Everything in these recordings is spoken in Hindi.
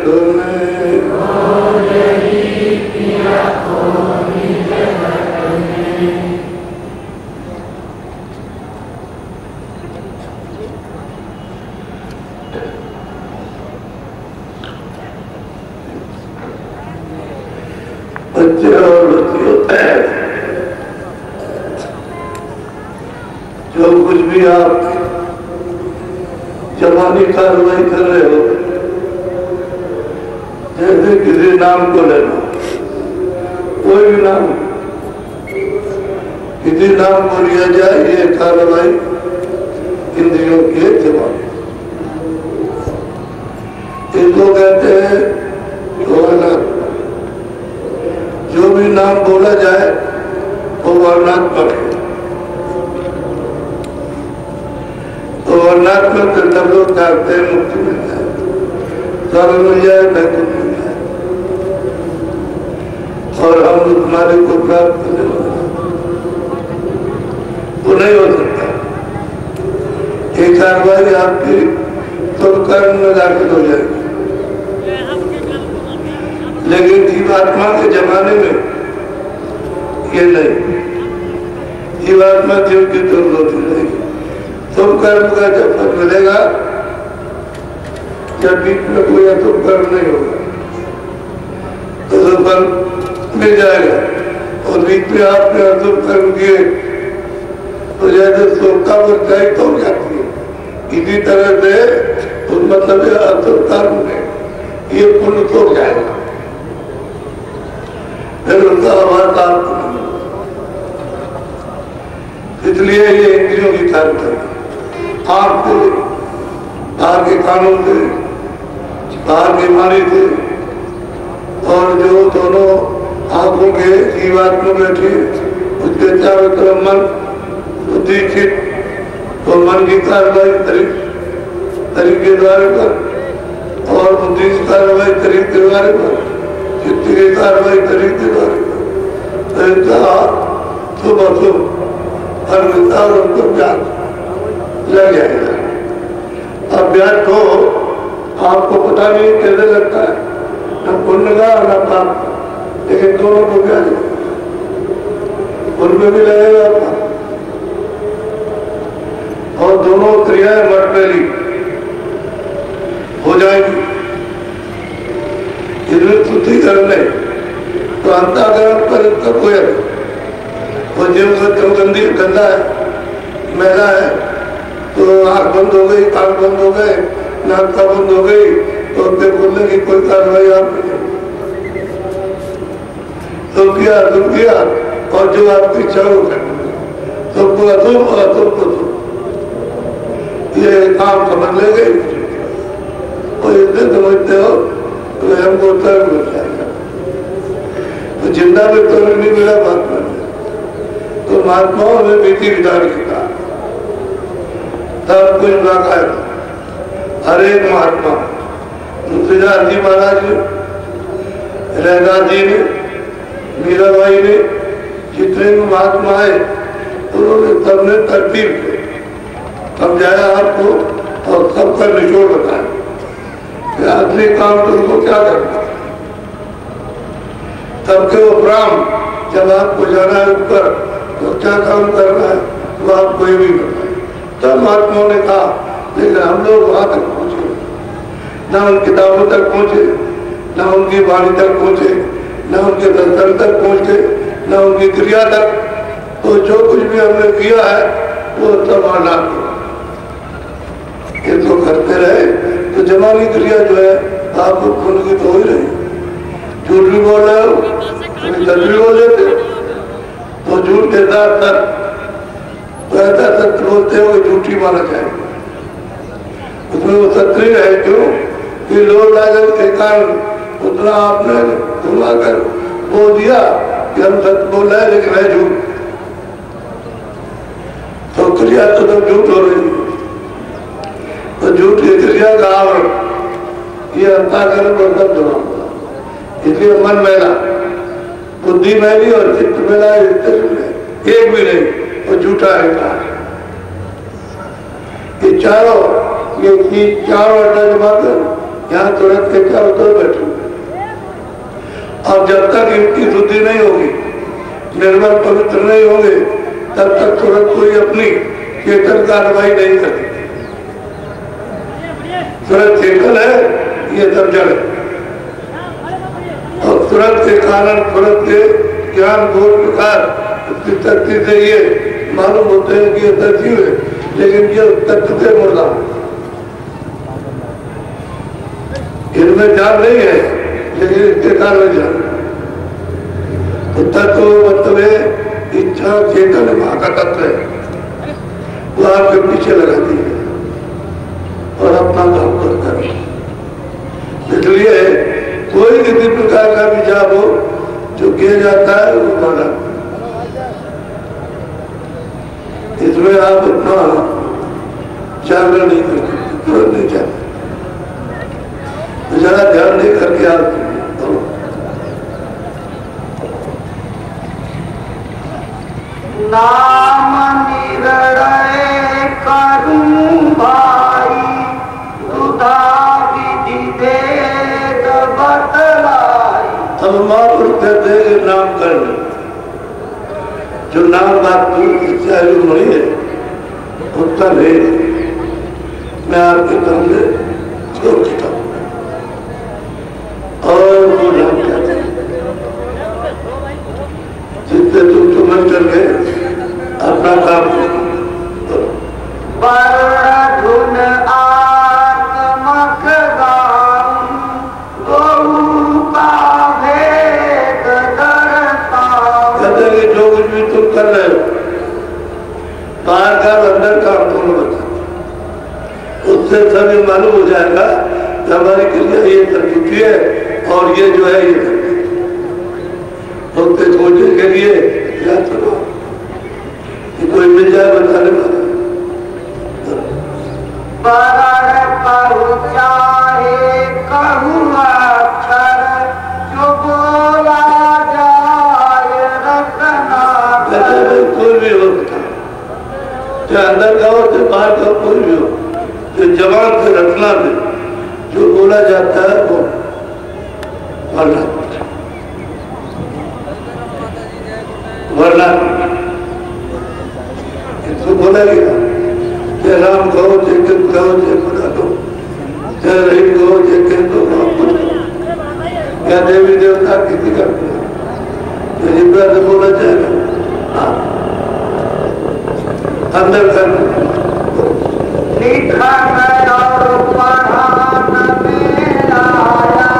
तूने बच्चे और बच्ची होते हैं, जो कुछ भी आप जवानी कार्रवाई कर रहे हो, जैसे किसी नाम को लेना, कोई भी नाम, किसी नाम को लिया जाए, ये कार्रवाई इंद्रियों की है जवानी। इसको कहते हैं वर्णनात्मक। जो भी नाम बोला जाए वो वर्णात्मक है। तो वर्णात्मक से सब लोग चाहते हैं मुक्ति मिल जाए, स्वर्ग मिल जाए, वैकुंठ मिल जाए, और हम तुम्हारे को प्राप्त करने वाले, वो नहीं हो सकता। एक कार्रवाई आपकी तो कर्म में दाखिल हो जाएगी, लेकिन जीवात्मा के जमाने में ये नहीं। जीवात्मा जीव की तुम होती रहेगी। तुम कर्म का जब फल मिलेगा, जब बीच में कोई अतुम कर्म नहीं होगा तो फल मिल जाएगा। और बीच में आपने अतुम कर्म किए तो जैसे सोखता परछाई तो जाती है, इसी तरह से उस मतलब अतुम कर्म में ये पुण्य तो जाएगा, फिर उनका आवाज आपको। इसलिए ये इंद्रियों की कार्य है। आँख से, बाहर के कानों से, बाहर की वाणी से, और जो दोनों आंखों के जीवात्मा बैठे उसके चारों तरफ मन बुद्धि चित्त, तो मन की कार्रवाई तरीके द्वारे पर, और बुद्धि की कार्रवाई तरीके द्वारे पर, चित्त की कार्रवाई तरीके द्वारे पर, शुभ अशुभ हर विचार उनको ज्ञान लग जाएगा। अब ज्ञान को आपको पता नहीं कैसे लगता है, न पुण्य का न पाप, लेकिन दोनों को ज्ञान उनमें भी लगेगा आपका। और दोनों क्रियाएं मटमेली हो जाएगी। इसमें शुद्धि करने तो अंतःकरण पर इसका कोई है। और जो गंदी गंदा है, मैला है, तो आँख बंद हो गई, कान बंद हो गए, नाक का बंद हो गई, तो अपने बोलने की कोई कार्रवाई आप नहीं। तो किया और जो आपकी इच्छा हो तो पूरा तुम और तुम को तुम ये काम समझ ले गई। और इतने समझते हो तो हमको उत्तर मिल जाएगा। तो जिंदा में तो नहीं मिला महात्मा ने, तो महात्माओं ने बीती विधान किया, सब कुछ बाका है। हर एक महात्मा, तुलसीदास जी महाराज ने, रैदास जी ने, मीराबाई ने, जितने भी महात्मा है उन्होंने सबने तरतीब समझाया आपको और सबका निचोड़ बताया कि असली काम तुमको क्या करना। सबके उपरांत जब आपको जाना है ऊपर तो क्या काम करना है वो आपको ये भी बताए। तब महात्माओं ने कहा, लेकिन हम लोग वहां तक पहुंचे, न उन किताबों तक पहुंचे, न उनकी वाणी तक पहुंचे, न उनके दर्शन तक पहुंचे, न उनकी क्रिया तक। तो जो कुछ भी हमने किया है वो सब अनाथ ये तो करते रहे, तो जमानी क्रिया जो है आपको खून की तो हो ही रही। झूठ भी बोल रहे हो, सच भी बोल लेते, तो झूठ के साथ तो ऐसा सत्य बोलते हो कि झूठी माना जाएगा। उसमें वो सत्य है क्यों कि लोग लागत के कारण उतना आपने घुमाकर बोल दिया कि हम सत्य बोल रहे हैं लेकिन है झूठ। तो क्रिया तो सब झूठ हो रही है। तो झूठ की क्रिया का आवरण ये अंतःकरण पर सब जमा हुआ। इसलिए मन मैला, बुद्धि मैली और चित्त मैला, एक भी नहीं, और झूठा है कहा। ये चारों, ये चीज चारों अड्डा जमा कर यहाँ तुरंत के क्या होता है बैठे। और जब तक इनकी शुद्धि नहीं होगी, निर्मल पवित्र नहीं होंगे, तब तक तुरंत कोई अपनी चेतन कार्रवाई नहीं करती। तुरंत चेतन है, ये सब जड़ है। और तुरंत के कारण, तुरंत के ज्ञान बोध विकार उसकी शक्ति से ये मालूम होते हैं कि ये सजीव है, लेकिन ये तत्व से मुर्दा, इनमें जान नहीं है, लेकिन इसके कारण जान। तो तत्व मतलब है इच्छा चेतन, वहां का तत्व है, वो आपके पीछे लगाती है और अपना काम करता है। इसलिए कोई किसी प्रकार का भी जाप हो जो किया जाता है वो माना। इसमें आप अपना जागरण नहीं करते, तुरंत नहीं जाते, ज्यादा ध्यान नहीं करके आप नाम निर्णय करूं भाई, सुधा विधि भेद बतलाई। अब महापुरुष कहते हैं नाम करने, जो नाम बात चालू नहीं है उत्तर है, मैं आपके सामने छोड़ देता हूँ। और वो नाम कहते हैं जिससे तुम समझ करके अपना काम करो। धुन आत्मक गाऊं, गौ का भेद दर्शाऊं। कहते हैं कि जो कुछ भी तुम कर रहे हो, बाहर का अंदर काम दोनों बता, उससे सभी मालूम हो जाएगा कि हमारी क्रिया ये तरकीब है और ये जो है ये उसके खोजने के लिए क्या करो कि कोई मिल जाए बताने वाला। चाहे कहूँ अक्षर जो बोला जाए रखना। कोई भी हो, चाहे अंदर का हो चाहे बाहर का, कोई भी हो, जो जवान से रखना में जो बोला जाता है वो वरना इसको बोला गया, चाहे राम कहो, चाहे कृष्ण कहो, चाहे खुदा कहो, चाहे रहीम कहो, चाहे केंद्र कहो, कुछ कहो, क्या देवी देवता किसी का तो जिब्रा से बोला जाएगा। अंदर कर लिखा और पढ़ान में आया,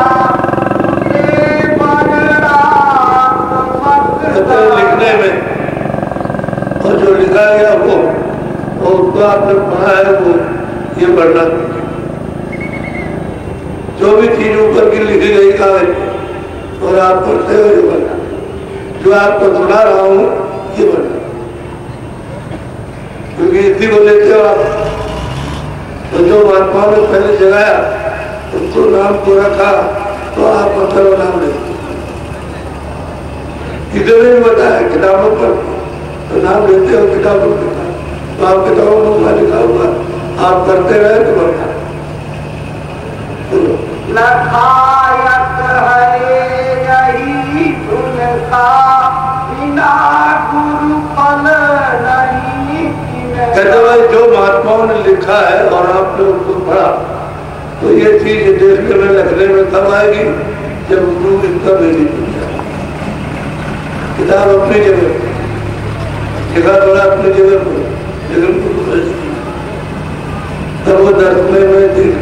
लिखने में, और जो लिखा गया वो उसको आपने पढ़ा है वो ये पढ़ना। जो भी चीज ऊपर की लिखी गई कागज और आप पढ़ते हो ये पढ़ना, जो आपको सुना रहा हूँ ये पढ़ना, क्योंकि इसी को लेते हो आप। तो जो महात्माओं ने पहले जगाया उसको नाम को रखा, तो आप मतलब नाम लेते किसी ने भी बताया किताबों पर, तो नाम लेते हो किताबों में, तो आप किताबों में लिखा हुआ आप करते रहे तो बढ़ता। लखायत है यही उनका, बिना गुरु फल नहीं। कहते भाई जो महात्माओं ने लिखा है और आपने उसको पढ़ा, तो ये चीज देश में लिखने में तब आएगी जब गुरु इसका नहीं पूछा। किताब अपनी जगह लिखा पड़ा अपनी जगह पर, लेकिन तब वो दर्शने में देख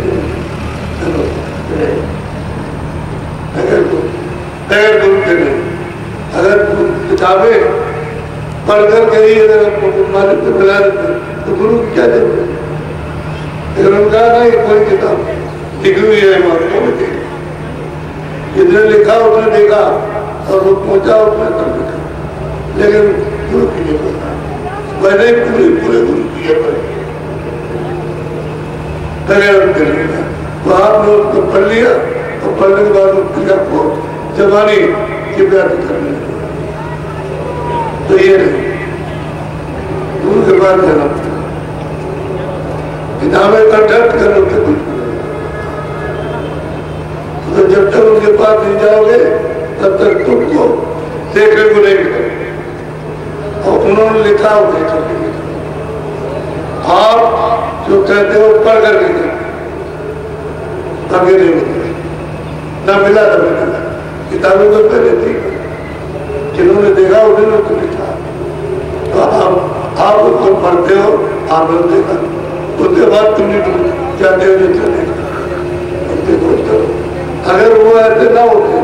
अगर गुरु के नहीं, अगर किताबें पढ़कर के ही अगर मालिक को मिला देते तो गुरु की क्या जरूरत है। लेकिन उनका नहीं, कोई किताब लिखी हुई है महात्मा में देखी, जिसने लिखा उसने देखा और वो पहुंचा उसने तब लिखा, लेकिन गुरु की नहीं पता, मैंने पूरे गुरु की तो आपने उसको पढ़ लिया और पढ़ने के बाद उस क्रिया को जमानी की व्याप्ति करने लगे। तो ये नहीं, गुरु के बाद जाना किताबें का ढट कर कुछ पास नहीं जाओगे तब तक तुमको देखने को नहीं मिलेगा। और उन्होंने लिखा हो देखा आप जो कहते हो पढ़ कर के आगे नहीं मिलता, ना मिला ना मिला। किताबों को पहले थी, जिन्होंने देखा उन्होंने तो लिखा। तो आप उसको पढ़ते हो, आपने देखा, उसके बाद तुमने जाते हो चले। अगर वो ऐसे ना होते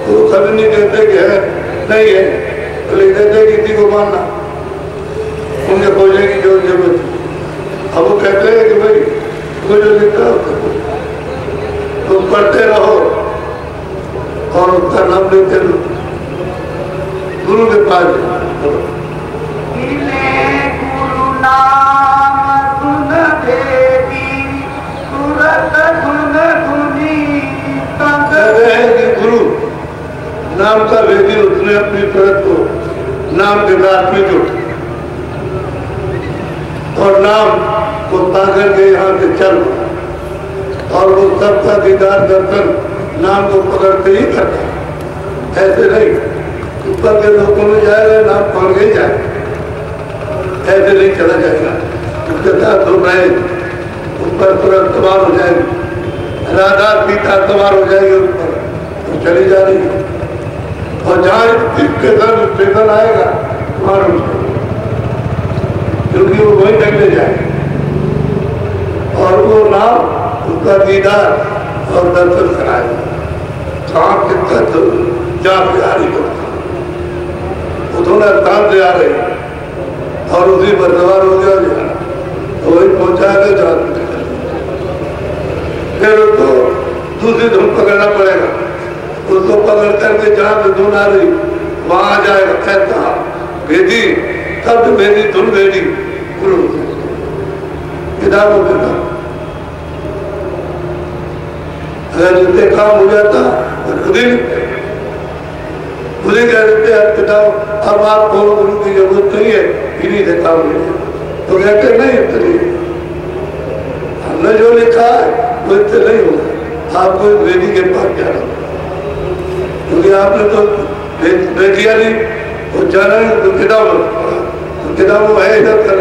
तो कभी नहीं कहते कि है नहीं है, तो लिख देते किसी को मानना, उन्हें खोजने की जो जरूरत है। अब वो कहते हैं कि भाई वो जो लिखा होता तुम पढ़ते रहो और उसका नाम लेते रहो, गुरु के पास गुरु नाम गुण भेदी सूरत गुण गुनी। कहते हैं कि गुरु नाम का भेदी उसने अपनी सूरत को नाम के साथ में जोड़ा और नाम को पाकर के यहाँ से चल, और वो सबका दीदार दर्शन नाम को पकड़ते ही करता। ऐसे नहीं ऊपर के लोगों में जाएगा नाम पकड़ के जाए, ऐसे नहीं चला जाएगा। उसके साथ हो रहे ऊपर तुरंत सवार हो जाएगी, राधा सीता सवार हो जाएगी ऊपर, तो चली जा रही है। और जहाँ स्टेशन आएगा वहाँ क्योंकि वो वही तक जाए, और वो नाम उसका दीदार और दर्शन कराएगा। कहाँ कितना तो जहाँ से आ रही होता वो थोड़ा स्थान से आ रही और उसी पर सवार हो गया तो वही पहुंचाएगा जहाँ फिर उसको दूसरी धुन पकड़ना पड़ेगा, उसको पकड़ करके जहाँ से धुन आ रही वहां आ जाएगा। ऐसा भेदी शब्द भेदी धुन भेदी गुरु किताबों के काम। अगर जितने काम हो जाता खुद ही कह देते हैं किताब अब आपको गुरु की जरूरत नहीं है, इन्हीं से काम हो जाए। तो कहते नहीं इतनी हमने जो लिखा है वो इतने नहीं होगा, आपको वेदी के पास जाना, क्योंकि आपने तो भेजिया नहीं, वो जाना नहीं तो किताब है इधर कर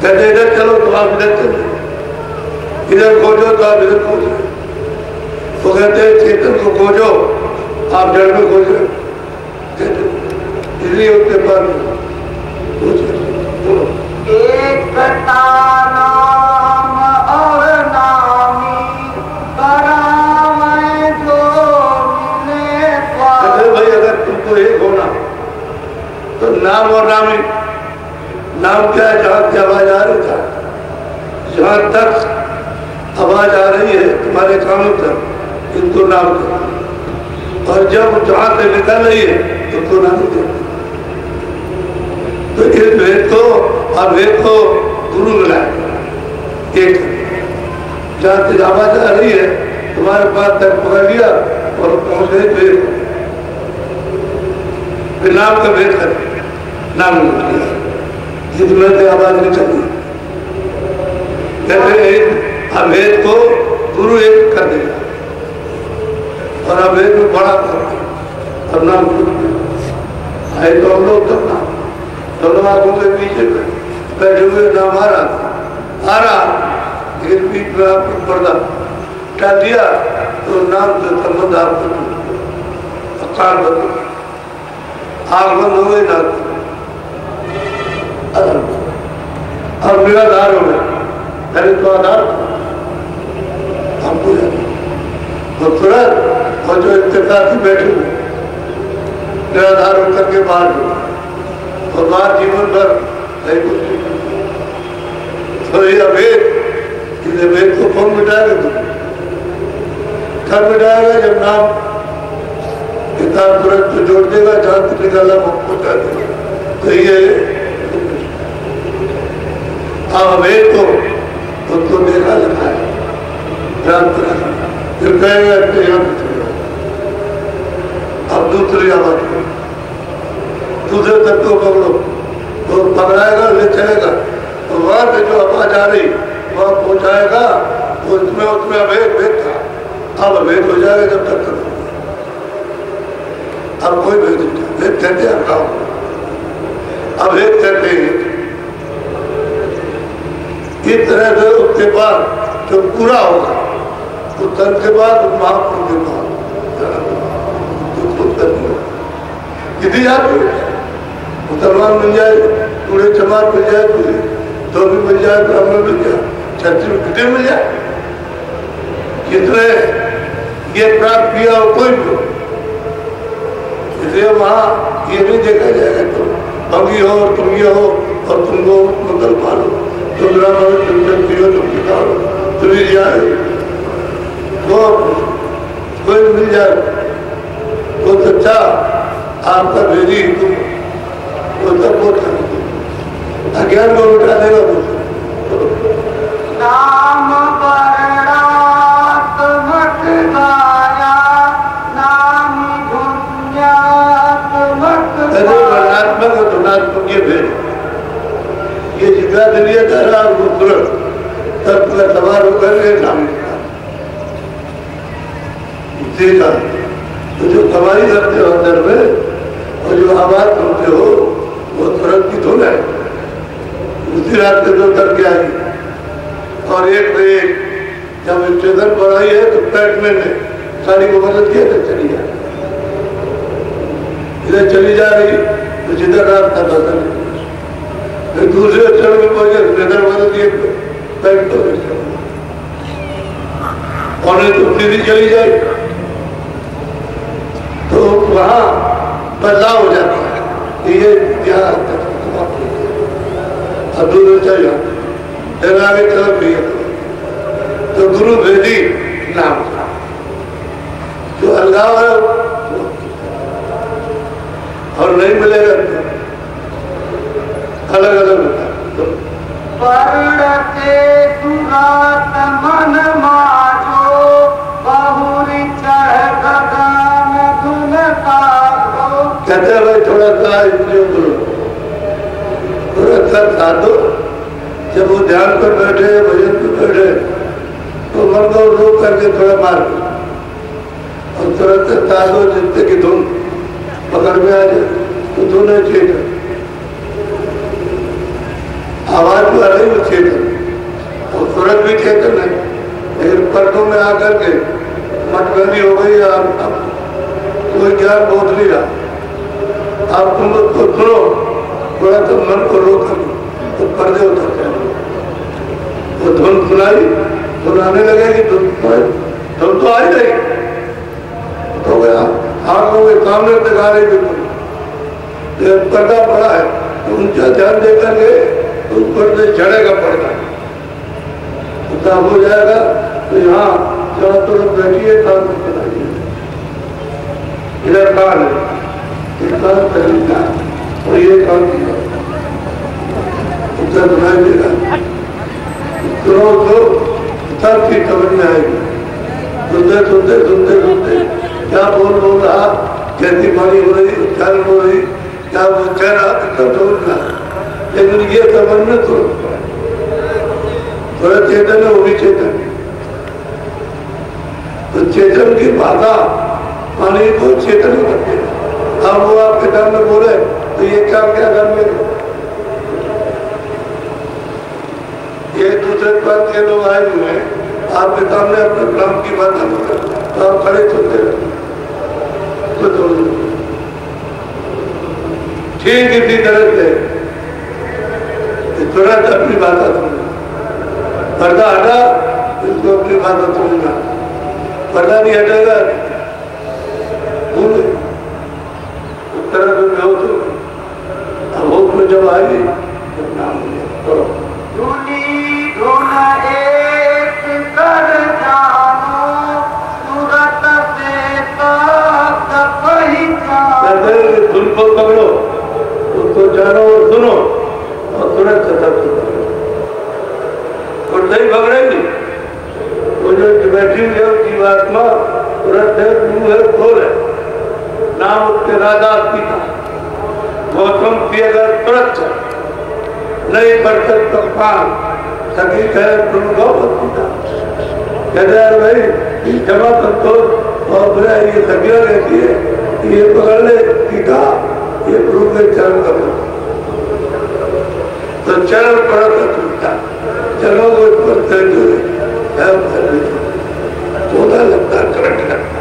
कहते इधर चलो तो आप इधर चलो, इधर खोजो तो आप इधर खोजो। वो कहते हैं चेतन को खोजो आप जड़ में खोजो, इसलिए उसके पास एक नाम और नामी करामय जो मिले। भाई अगर तुमको एक होना तो नाम और नामी, नाम क्या है जहाँ की आवाज आ रही था, जहाँ तक आवाज आ रही है तुम्हारे कानों तक इनको नाम कर, और जब जहाँ से निकल रही है उनको नाम कर। तो इस भेद को अभेद को गुरु मिलाए एक, जहाँ से आवाज आ रही है तुम्हारे पास तक पकड़ लिया और पहुंच गए भेद, फिर नाम का भेद कर नाम जिसमें से आवाज निकली। कहते अभेद को गुरु एक कर देगा और अभेद में बड़ा कर और नाम आए तो हम लोग तब नाम दोनों आंखों के पीछे बैठे हुए नाम आ रहा, लेकिन बीच में आपको पर्दा हटा दिया तो नाम से संबंध आपको कान बंद, आग बंद हो गई नाम अब निराधार हो गया, पहले तो आधार हमको तो तुरंत और जो इत्तेफाक बैठे हुए निराधार होकर के बाहर हो और बाहर जीवन भर नहीं कुछ तो ये अभेद को कौन मिटाएगा? तुम कब मिटाएगा? जब नाम किताब तुरंत तो जोड़ देगा, जहां तक निकाला वो पहुंचा देगा। तो ये अभेद को उसको देखा लिखा है, फिर कहेगा अब दूसरी आवाज दूसरे तत्व को पकड़ो तो पकड़ाएगा, ले चलेगा, तो वहां से जो आवाज आ रही वह पहुंचाएगा। उसमें अभेद भेद था, अब भेद हो जाएगा जब तक करो। अब कोई भेद नहीं, भेद कहते हैं हटाओ। अब भेद कहते हैं इस तरह से उसके बाद जो पूरा होगा तो तन के बाद महापुरुष के बाद किसी जाति मुसलमान मिल जाए, पूरे जमात मिल जाए, पूरी तो भी मिल जाए, ब्राह्मण मिल जाए, क्षत्रिय कितने मिल जाए, कितने ये प्राप्त किया हो कोई भी। इसलिए वहां ये नहीं देखा जाएगा तुम अभी हो और तुम ये हो और तुमको मुसलमान हो, तुम ब्राह्मण, तुम क्षत्रिय हो, तुम किसान हो, तुम जाए तो कोई मिल जाए वो सच्चा आपका भेजी हिंदू वो सब बहुत अज्ञान को उठा देगा वो नाम वर्णात्मक गाया नाम धुन्यात्मक वर्णात्मक और धुनात्मक ये भेद ये जितना दिलिए धारा वो तुरंत तब पूरा सवार होकर नाम देगा। तो जो कमाई करते हो अंदर में और जो आवाज सुनते हो वो तुरंत की धुन है, उसी रात में जो करके आई। और एक में एक जब स्टेशन पर आई है तो पैटमैन ने साड़ी को मदद किया तो चली जा इधर चली जा रही तो जिधर रास्ता था फिर दूसरे चरण में पहुंचे इधर मदद दिए पैट तो और नहीं तो सीधी चली जाए तो वहां बदलाव हो जाता है। ये क्या दूर चल जाते आगे तरफ भी तो गुरु भेदी नाम जो अलगाव है और नहीं मिलेगा अलग अलग पढ़ते सुरात मन माजो बहुरी चढ़ गगन धुन कागो। कहते हैं भाई थोड़ा सा इंद्रियों करो, थोड़ा सा साधो। जब वो ध्यान पर बैठे भजन पर बैठे तो मन को रोक करके थोड़ा मार दो और तुरंत साधो जिससे की धुन पकड़ में आ जाए तो धुन है चेतन, आवाज तो आ रही वो चेतन और तुरंत भी चेतन है। लेकिन पर्दों में आकर के मटबंदी हो गई और कोई ज्ञान बोध नहीं रहा। आप तुम लोग तो सुनो थोड़ा तो मन को रोक तो पर्दे उतर जाए, वो धुन सुनाई सुनाने लगेगी, धुन तो आ ही रही तो गया आंखों के सामने दिखा रही बिल्कुल पर्दा पड़ा है तो उनका ध्यान देकर के उस पर्दे चढ़ेगा पर्दा हो जाएगा। तो यहाँ जहाँ तुरंत बैठिए काम बनाइए, इधर कान है और ये काम किया उत्तर बनाई देगा तो सब चीज समझ में आएगी। सुनते सुनते सुनते सुनते क्या बोल रहा, कैसी पानी हो रही, उच्चारण हो रही, क्या वो कह रहा सब समझना। लेकिन ये समझना थोड़ा चेतन है, वो भी चेतन है। तो चेतन की भाषा पानी को चेतन करते हैं। अब वो आपके सामने बोले तो ये क्या क्या कर में ये दूसरे प्रांत के लोग आए हुए हैं आपके सामने अपने प्रांत की बात तो आप खड़े सुनते रहे तो ठीक इसी तरह से तुरंत अपनी भाषा सुनना, पर्दा हटा इसको अपनी भाषा सुनना, पर्दा नहीं हटेगा तरह से हो तो अब में जब आएगी जब नाम करो धुनी धुन एक कर जानो सूरत से तक पहचानो। धुन को पकड़ो उसको जानो और सुनो और तुरंत सब और नहीं पकड़ेगी वो जो बैठी हुई है जीवात्मा तुरंत है रूह है खोल है नाम उसके राधा पिता गौतम की अगर तुरंत नहीं बरकत तो पान सभी कहे तुम गौ कहते हैं भाई जमा तो और बुरा ये तकिया रहती है, ये पकड़ ले टीका, ये गुरु के चरण का तो चरण पड़ा था टूटा, चलो वो पड़ते जो है लगता करंट लगता,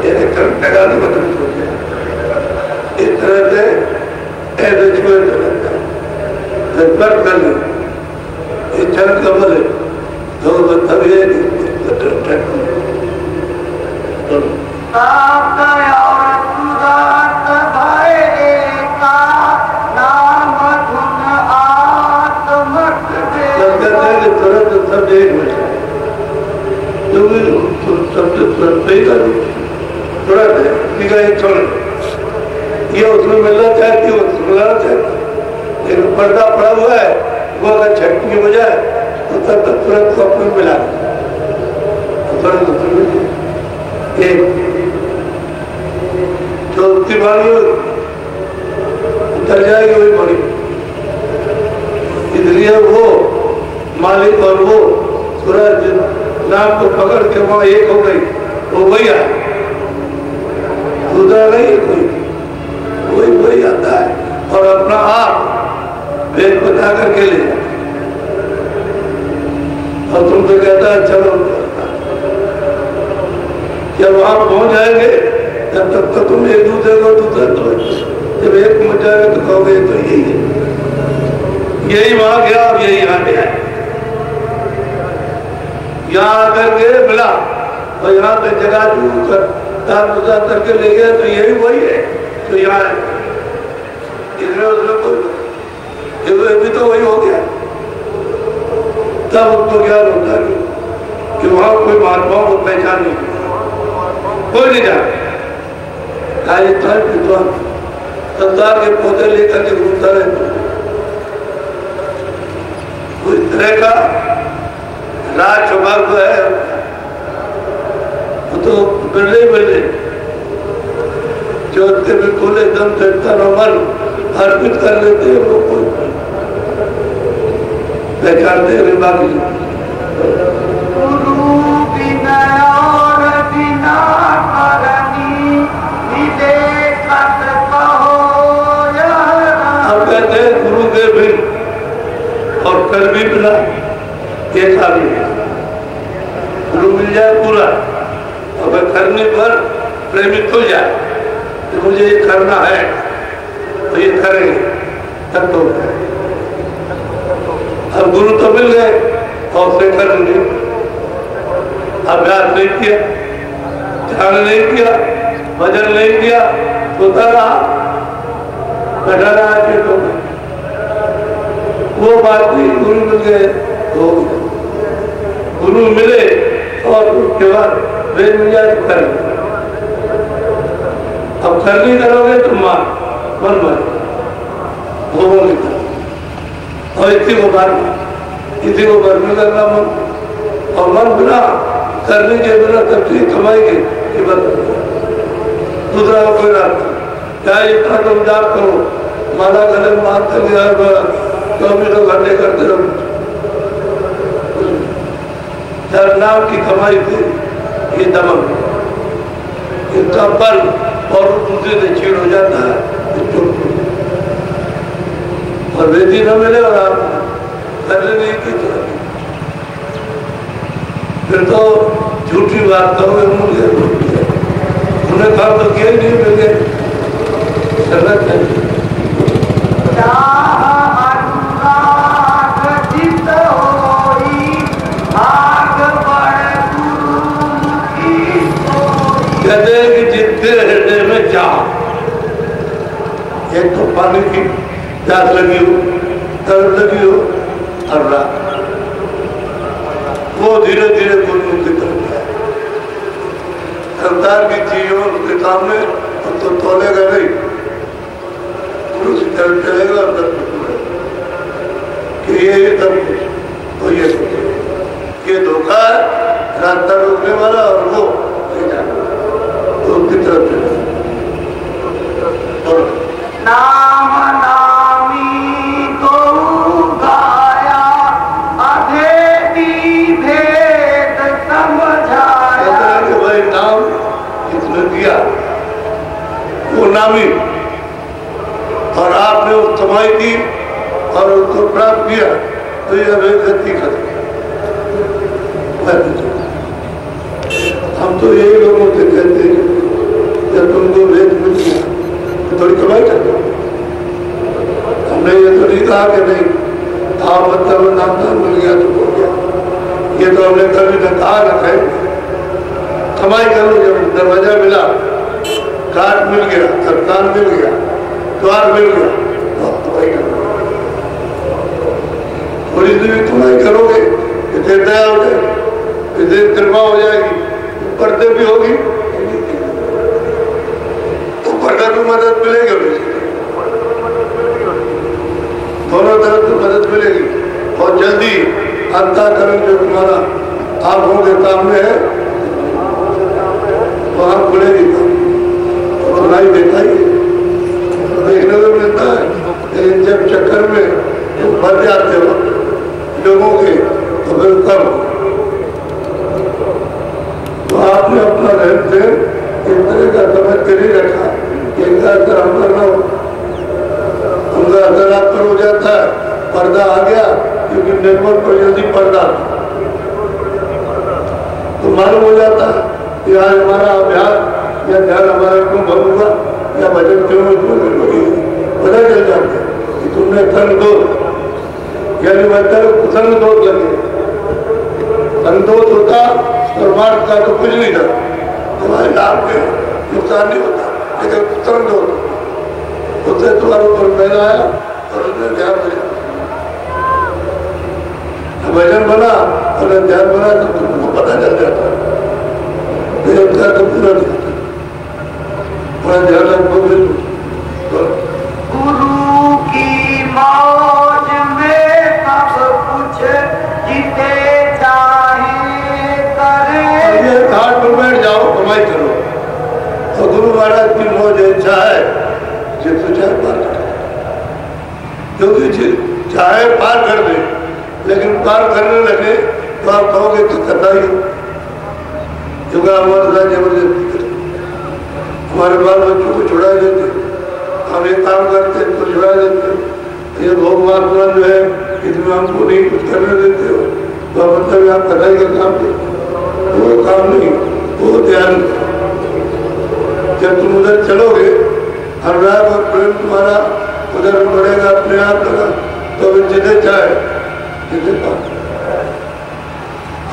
ये करंट लगा तो बदल हो गया। इस तरह से ऐसे छुए तो लगता है पर कर ली ये चरण का बल है तो तब ये ये उसमें मिलना चाहती है, मिलाना चाहती, लेकिन पर्दा पड़ा हुआ है, वो अगर छटनी हो जाए तो तब तक तुरंत को अपने मिला जो उसकी बाणी उतर जाएगी वही बड़ी, इसलिए वो मालिक और वो सूरज नाम को पकड़ के वहां एक हो गई, वो वही आया, दूसरा नहीं कोई, वही वही आता है और अपना आप वेद बता करके ले जाता और तुमसे कहता है चलो, जब वहां पहुंच जाएंगे तब तक तो तुम एक दूसरे को दूसरा तो जब एक पहुंच जाएगा तो कहोगे तो यही है, यही वहां गया और यही यहाँ गया, यहाँ आकर के मिला और यहाँ पे जगह दूर कर तार करके ले गया तो यही वही है तो यहाँ है, इसमें उसमें कोई भी तो वही हो गया। तब उसको ज्ञान होता है कि वहां कोई महात्माओं को पहचान नहीं, कोई नहीं जाने संसार के पौधे लेकर के घूमता रहता, उस तरह का राज स्वभाव है, तो बिरले जो उसके बिल्कुल एकदम तन और मन अर्पित कर लेते हैं, वो कोई पहचानते हैं बाकी हम कहते हैं गुरु के भी और कर भी मिला एक आदमी, गुरु मिल जाए पूरा और करने पर प्रेमित हो जाए तो मुझे ये करना है तो ये करेंगे तब तो अब गुरु तो मिल गए और उसे करेंगे, अभ्यास नहीं किया, ध्यान नहीं किया, भजन नहीं किया, सोता रहा, बैठा रहा चेतों में, वो बात नहीं, गुरु मिल गए तो गुरु मिले और उसके बाद वेद मिल जाए तो करेंगे, अब करनी करोगे तो मन वो नहीं और इसी को भरने करना मन और मन बिना करने के बिना तब कमाएंगे कि बस दूसरा कोई रास्ता चाहे इतना तुम जाप करो, माला गले मारते तो घंटे करते रहो, नाम की कमाई थी ये दमन, इनका बल और दूसरे से छीड़ हो जाता है और वेदी न मिले और आप करने नहीं की तो फिर तो झूठी बात कहोगे, उन्हें कहा तो किया ही नहीं, मिल गए गलत है। कहते हैं कि जितने हृदय में चाह, एक तो पानी की प्यास लगी हो, तरस लगी हो और रात, वो धीरे धीरे गुरु की तरफ है, संसार की चीजों के सामने तो तोलेगा नहीं, गुरु की तरफ चलेगा और तब कि ये सब तो ये धोखा है, रास्ता रोकने वाला और वो तो उसकी तरफ चलेगा। नाम नामी तो गाया अभेदी भेद समझाया, प्राप्त किया तो ये अवैध गति खत्म। हम तो यही लोगों से कहते हैं जब तुमको वेद मिल गया तो थोड़ी कमाई करते। हमने ये तो नहीं कहा कि नहीं आप मतलब नाम मिल गया तो हो गया, ये तो हमने कभी न कहा न कहे। कमाई कर लो, जब दरवाजा मिला, काट मिल गया, सरकार मिल गया, द्वार मिल गया, तो आप कमाई करो। थोड़ी देर कमाई करोगे इतने दया हो जाएगी, इतने कृपा हो जाएगी, पर्दे भी होगी तो पर्दा को मदद मिलेगी, दोनों तरफ से मदद मिलेगी। और जल्दी अंतःकरण जो तुम्हारा आंखों के सामने है वहां खुलेगी, सुनाई देता ही देखने को मिलता है। लेकिन जब चक्कर में तो भर जाते हो लोगों के तो फिर कम। तो आपने अपना रहन सहन इस तरह का समझ कर ही रखा कि इनका असर हम पर न हो, उनका असर आप पर हो जाता है। पर्दा आ गया क्योंकि निर्मल पर यदि पर्दा तो मालूम हो जाता है कि आज हमारा अभ्यास या ध्यान हमारा क्यों भंग हुआ या भजन क्यों पता चल जाता है कि तुमने संग दोष यानी मतलब संग दोष लगे। संतोष होता और मार्ग का तो कुछ नहीं था, तुम्हारे लाभ में नुकसान नहीं होता, लेकिन संतोष उससे तुम्हारे ऊपर पहला आया और उसने ध्यान बजा, भजन बना और ध्यान बना तो तुमको पता चल जाता है का तो पूरा दिखता पूरा ध्यान रखो। गुरु की मौज में सब कुछ जिते चाहे करे। घाट पर बैठ जाओ, कमाई करो, और गुरु महाराज की मौज इच्छा है जिसको चाहे पार कर, क्योंकि चाहे पार कर दे, लेकिन पार करने लगे तो आप कहोगे कि करना ही हो, क्योंकि हमारे साथ जबरदस्ती करते, हमारे बाल बच्चों को छुड़ा देते, हम ये काम करते तो छुड़ा देते। ये भोग वासना जो है इसमें हमको नहीं कुछ करने देते हो तो मतलब आप कढ़ाई का काम करते, वो काम नहीं, वो ध्यान। जब तुम उधर चलोगे अनुराग और प्रेम तुम्हारा उधर बढ़ेगा अपने आप लगा तो जिन्हें चाहे जिसे पास।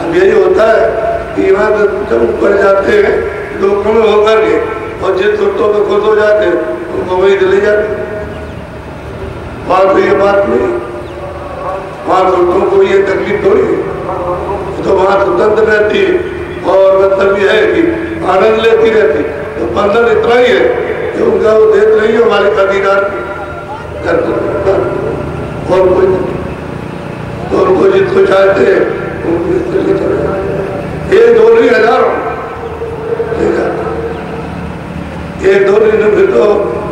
अब यही होता है कि वहाँ जब ऊपर जाते हैं लोगों में होकर के और जिन सुरतों में खुश हो जाते हैं उनको वही चले जाते। वहाँ तो ये बात नहीं, वहाँ सुरतों को ये तकलीफ थोड़ी है, तो वहाँ स्वतंत्र रहती है और मतलब ये है कि आनंद लेती रहती। तो बंधन इतना ही है कि उनका वो देख रही है मालिक अधिकार और कोई तो उनको जिसको चाहते हैं उनको इस तरह चले। एक दो नहीं हजारों, एक दो नहीं फिर तो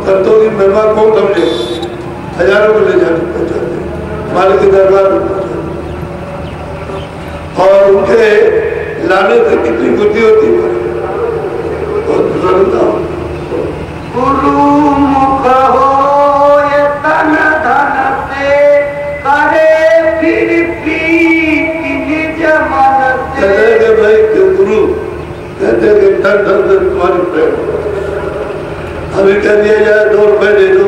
संतों की महिमा कौन समझे, हजारों को ले जाकर पहुंचाते मालिक के दरबार में पहुंचाते। और उनके लाने से कितनी बुद्धि होती है, बहुत प्रसन्नता हो। गुरु मुख हो ये तन धन से करे फिर प्रीति निज मन से। कहते भाई गुरु कहते कि धन धन से तुम्हारी प्रेम, अभी कह दिया जाए 2 रुपए दे दो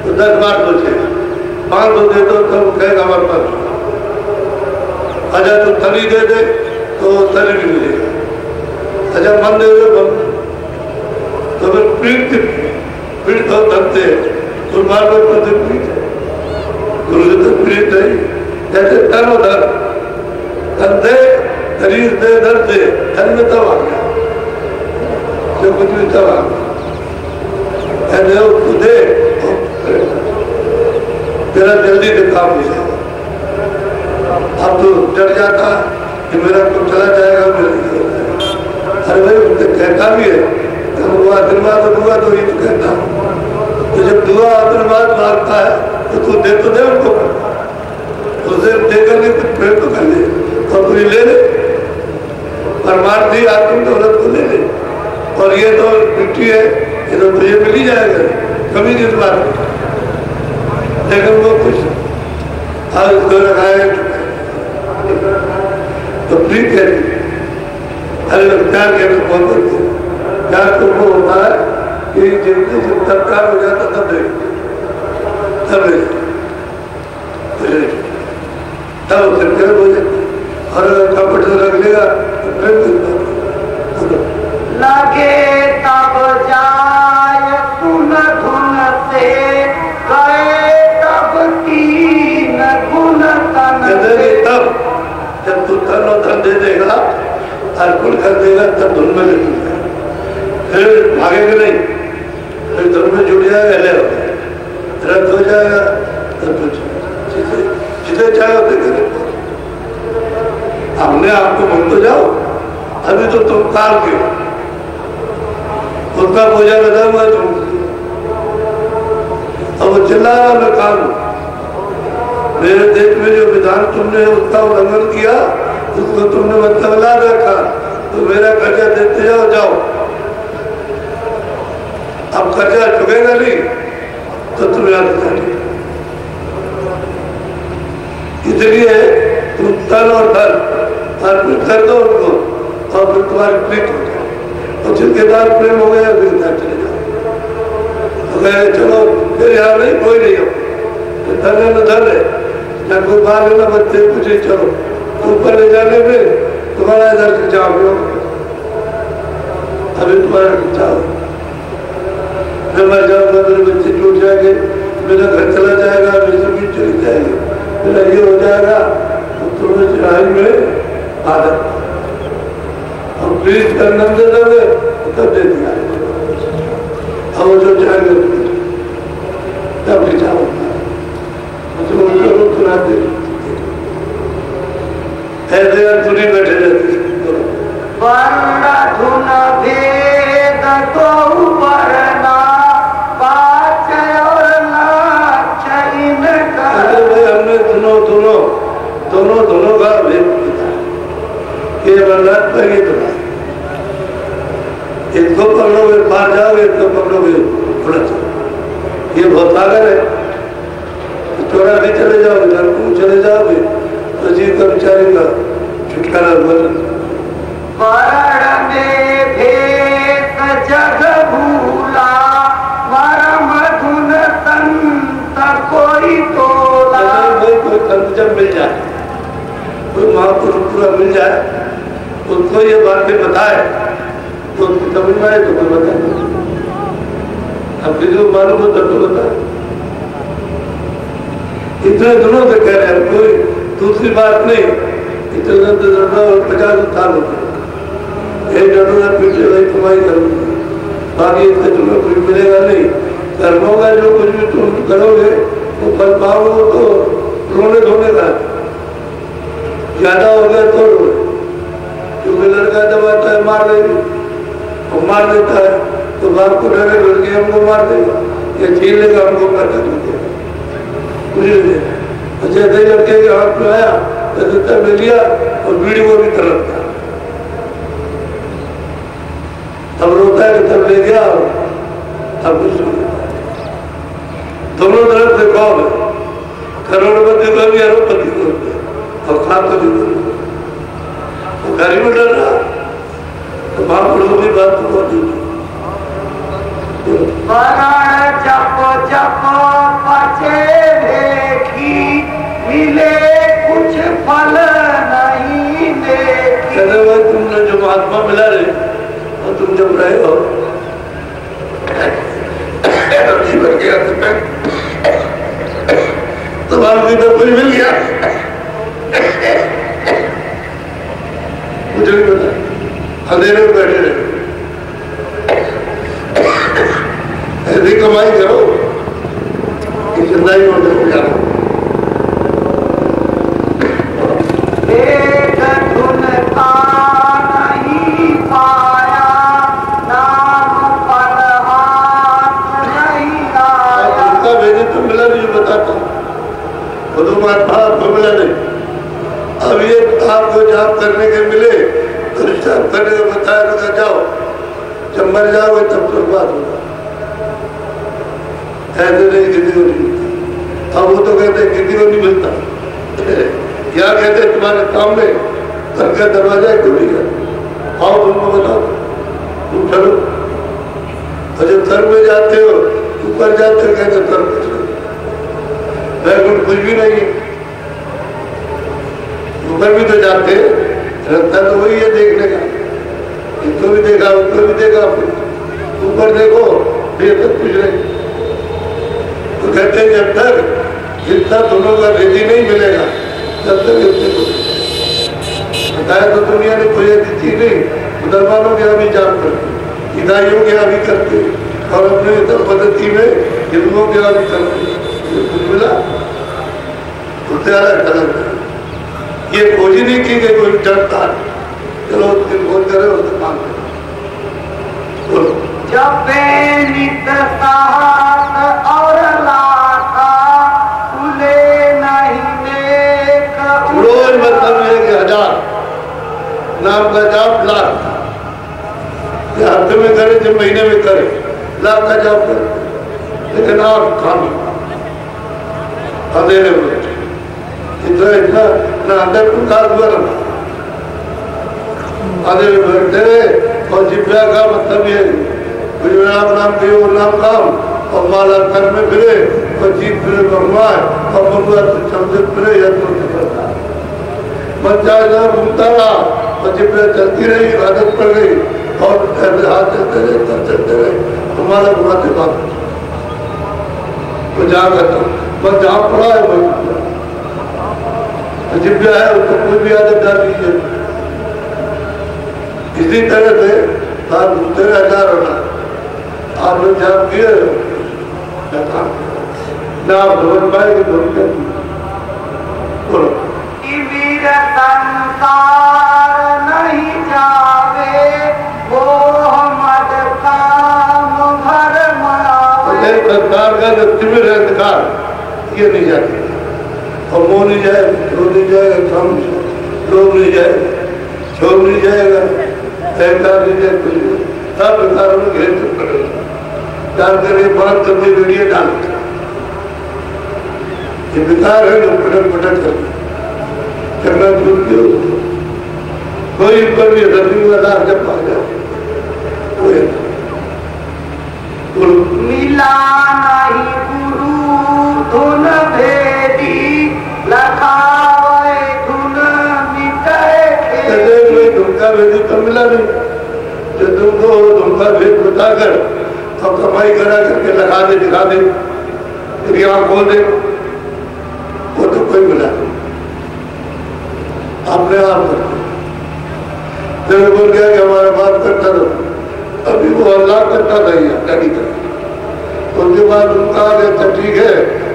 तो 10 बार बचेगा, 500 दे दो तो कहेगा हमारे पास। अच्छा तो थली दे दे तो थली भी मिलेगा, अच्छा मन दे दो मन, तो फिर पीठ तो धनते तो मार प्रति पीठ गुरु से तो पीठ नहीं। जैसे धर्म धन धन दे शरीर दे धन दे, धन में तब आ गया जो कुछ भी तब आ गया दे तेरा जल्दी से काम हो जाएगा। अब तो डर जाता कि मेरा कुछ चला जाएगा, अरे भाई कहता भी है आशीर्वाद तो दुआ तो ये तो कहता हूँ, तो जब दुआ आशीर्वाद मांगता है तो तू दे तो दे उनको, उसे दे करके कुछ प्रेम तो कर ले और कोई ले ले, परमार्थी आत्म दौलत को ले ले। और ये तो मिट्टी है, ये तो तुझे मिल ही जाएगा कभी किस बार, लेकिन वो कुछ और इसको लगाए तो प्रीत है। अरे प्यार के लिए बहुत बढ़िया प्यार तो वो होता है कि जिंदगी से तब प्यार हो जाता तब फिर हो जाए और अगर कपट से रख लेगा तो फिर लगे तब जाय सुन धुन से गए तब तीन गुण तन से। तब जब तू धन और धन दे देगा अर्पण कर देगा तब धुन में लगेगा, फिर भागेगा नहीं, फिर धुन में जुड़ जाएगा, ले रद्द हो जाएगा तब कुछ जिसे चाहे होते करें। हमने आपको मन तो जाओ, अभी तो तुम काल के उसका पूजा लगा हुआ तुम, अब वो चिल्ला रहा मैं काल हूं। मेरे देश में जो विधान तुमने उसका उल्लंघन किया उसको तुमने बदला रखा, तो मेरा कर्जा देते जाओ। अब कर्जा चुकेगा नहीं तो तुम याद करेंगे। इसलिए तुम तन और धन अर्पित कर दो उनको और फिर तुम्हारी प्रीत हो जाए, और जिनके बाद प्रेम हो गया फिर चले जाओ। तो कहे चलो फिर यहाँ नहीं कोई नहीं हो, धन है न धन है, न कोई बाल है न बच्चे, कुछ ही चलो ऊपर ले जाने में तुम्हारा इधर खिंचाव हो, अभी तुम्हारा खिंचाव मैं मर जाऊंगा, मेरे बच्चे टूट जाएंगे, मेरा घर चला जाएगा, मेरी जमीन चली जाएगी, मेरा ये हो जाएगा, तो तुम्हें चढ़ाई में आदत और प्लीज करना दे दोगे तब दे दिया, अब जो चाहेंगे तब खिंचाओ ऐसे सुनी बैठे रहते वर्ण धुन भेद तो वरना पाच और नाचइन कर। हमने दोनों का भेद किया, ये वर्णात पर ही बना, एक को पढ़ोगे पार जाओगे, एक को पढ़ोगे उड़ा जाओ, ये बहुत सागर है। चोरा भी चले जाओगे, धर्म चले जाओगे तो जीव कर्मचारी का छुटकारा बन। वर्ण में भेद जग भूला वरम धुन संत कोई तोला। कोई संत जब मिल जाए, कोई महापुरुष पूरा मिल जाए, उसको ये बातें बताए तो उसकी समझ में आए तो कोई बताए, अब किसी को मालूम हो तब तो बताए। इतने दिनों से कह रहे हैं, कोई दूसरी बात नहीं, इतने 50 साल होते एक डरोना पीछे वही कमाई करूंगी, बाकी इससे तुम्हें कुछ मिलेगा नहीं। कर्मों का जो कुछ भी तुम करोगे वो फल पाओगे तो रोने धोने का, ज्यादा हो गया तो रोने, क्योंकि लड़का जब आता है मार देगी, वो मार देता है तो बाप को डरे लड़के हमको मार देगा या छीन लेगा, हमको करता देगा। जैसे लड़के के हाथ में आया तो ले लिया और बीड़ी को भी कर रखता, अब रोता है कि तब ले गया और अब कुछ दोनों तरफ से कौन है, करोड़पति को भी अरबपति को भी और खापति को भी, तो गरीब में डर रहा तो महापुरुषों की बात तो बहुत जप जप पचे देखी मिले कुछ फल नहीं देखी। तुमने जो महात्मा मिला रे और तुम जब रहे हो जीवन के अंत में तुम्हारा तो कुछ मिल गया, मुझे नहीं पता, अंधेरे में बैठे रहे, ऐसी कमाई करो कि जिंदगी में हो जाना। एक धुन का नहीं पाया नाम पर हाथ नहीं आया। उनका भेजे तो मिला नहीं, जो बताता वो तो महात्मा आपको मिला नहीं। अब ये आपको जाप करने के मिले तो जाप करने को बताया तो जाओ, जब मर जाओगे तब तो बात होगा, ऐसे नहीं किसी को नहीं। अब वो तो कहते किसी को नहीं मिलता, क्या कहते तुम्हारे सामने घर का दरवाजा क्यों नहीं है? आओ तुमको बताओ, तुम चलो। और जब सर में जाते हो ऊपर जाते हो कहते सर कुछ भी नहीं है। ऊपर भी तो जाते, रास्ता तो वही है देखने का, इसको भी देखा उसको भी देखा, ऊपर देखो ये सब कुछ नहीं। तो कहते हैं जब तक जितना दोनों का रिद्धि नहीं मिलेगा तब तक बताया तो दुनिया ने कोई ऐसी चीज नहीं, मुसलमानों के यहाँ भी जाप करते, ईसाइयों के यहाँ भी करते और अपने इधर पद्धति में हिंदुओं के यहाँ भी करते। कुछ मिला उससे अलग अलग ये खोज ही नहीं की गई कोई डरता। चलो दिन खोज करे उससे काम करो। जब नित साहस और लाखा खुले नहीं नेक रोज मतलब है कि 1000 नाम का जाप लाख, या हफ्ते में करे जब महीने में करे लाख का जाप करे, लेकिन आप खामी अंधेरे में इतना इतना ना अंदर प्रकाश हुआ ना आधे में बैठते रहे। और जिब्या का मतलब ये गुजरात नाम के वो नाम काम और माला कर में फिरे और जीत फिरे भगवान और भगवान से समझ फिरे बच्चा इधर घूमता रहा और जिब्या चलती रही, आदत पड़ गई और ऐसे हाथ चलते रहे चलते रहे हमारा घुमाते बात तो जहाँ करता बस जहाँ पड़ा है वही जिब्या है उसको कोई भी आदत डाल दीजिए। इसी तरह से आप घूमते रहे 1000 होना आप लोग जाप किए ना आप समझ पाए कि बोलो संसार नहीं जावे वो मद काम घर मावे। संसार का जो तिमिर है अंधकार ये नहीं जाती और मोह नहीं जाएगा, क्रोध नहीं जाएगा, काम लोग नहीं जाएगा, छोड़ नहीं जाएगा, अहंकार नहीं जाएगा, कुछ नहीं। सब विकारों में घेर कर पड़ेगा डाल कर ये बात करने के लिए डाल ये विकार है जो पटक पटक कर करना शुरू क्यों कोई पर भी रनिंग लगा जब आ जाए मिला नहीं गुरु धुन भेदी लखावे धुन मिटे धुनका भेदी तो मिला नहीं जो तुमको धुनका भेद बताकर और कमाई करा करके लगा दे दिखा दे फिर यहाँ खोल दे वो तो कोई मिला नहीं अपने आप फिर बोल गया कि हमारा बाप करता रहो अभी वो अल्लाह करता नहीं है डरी कर उसके बाद उनका आ गया तो ठीक है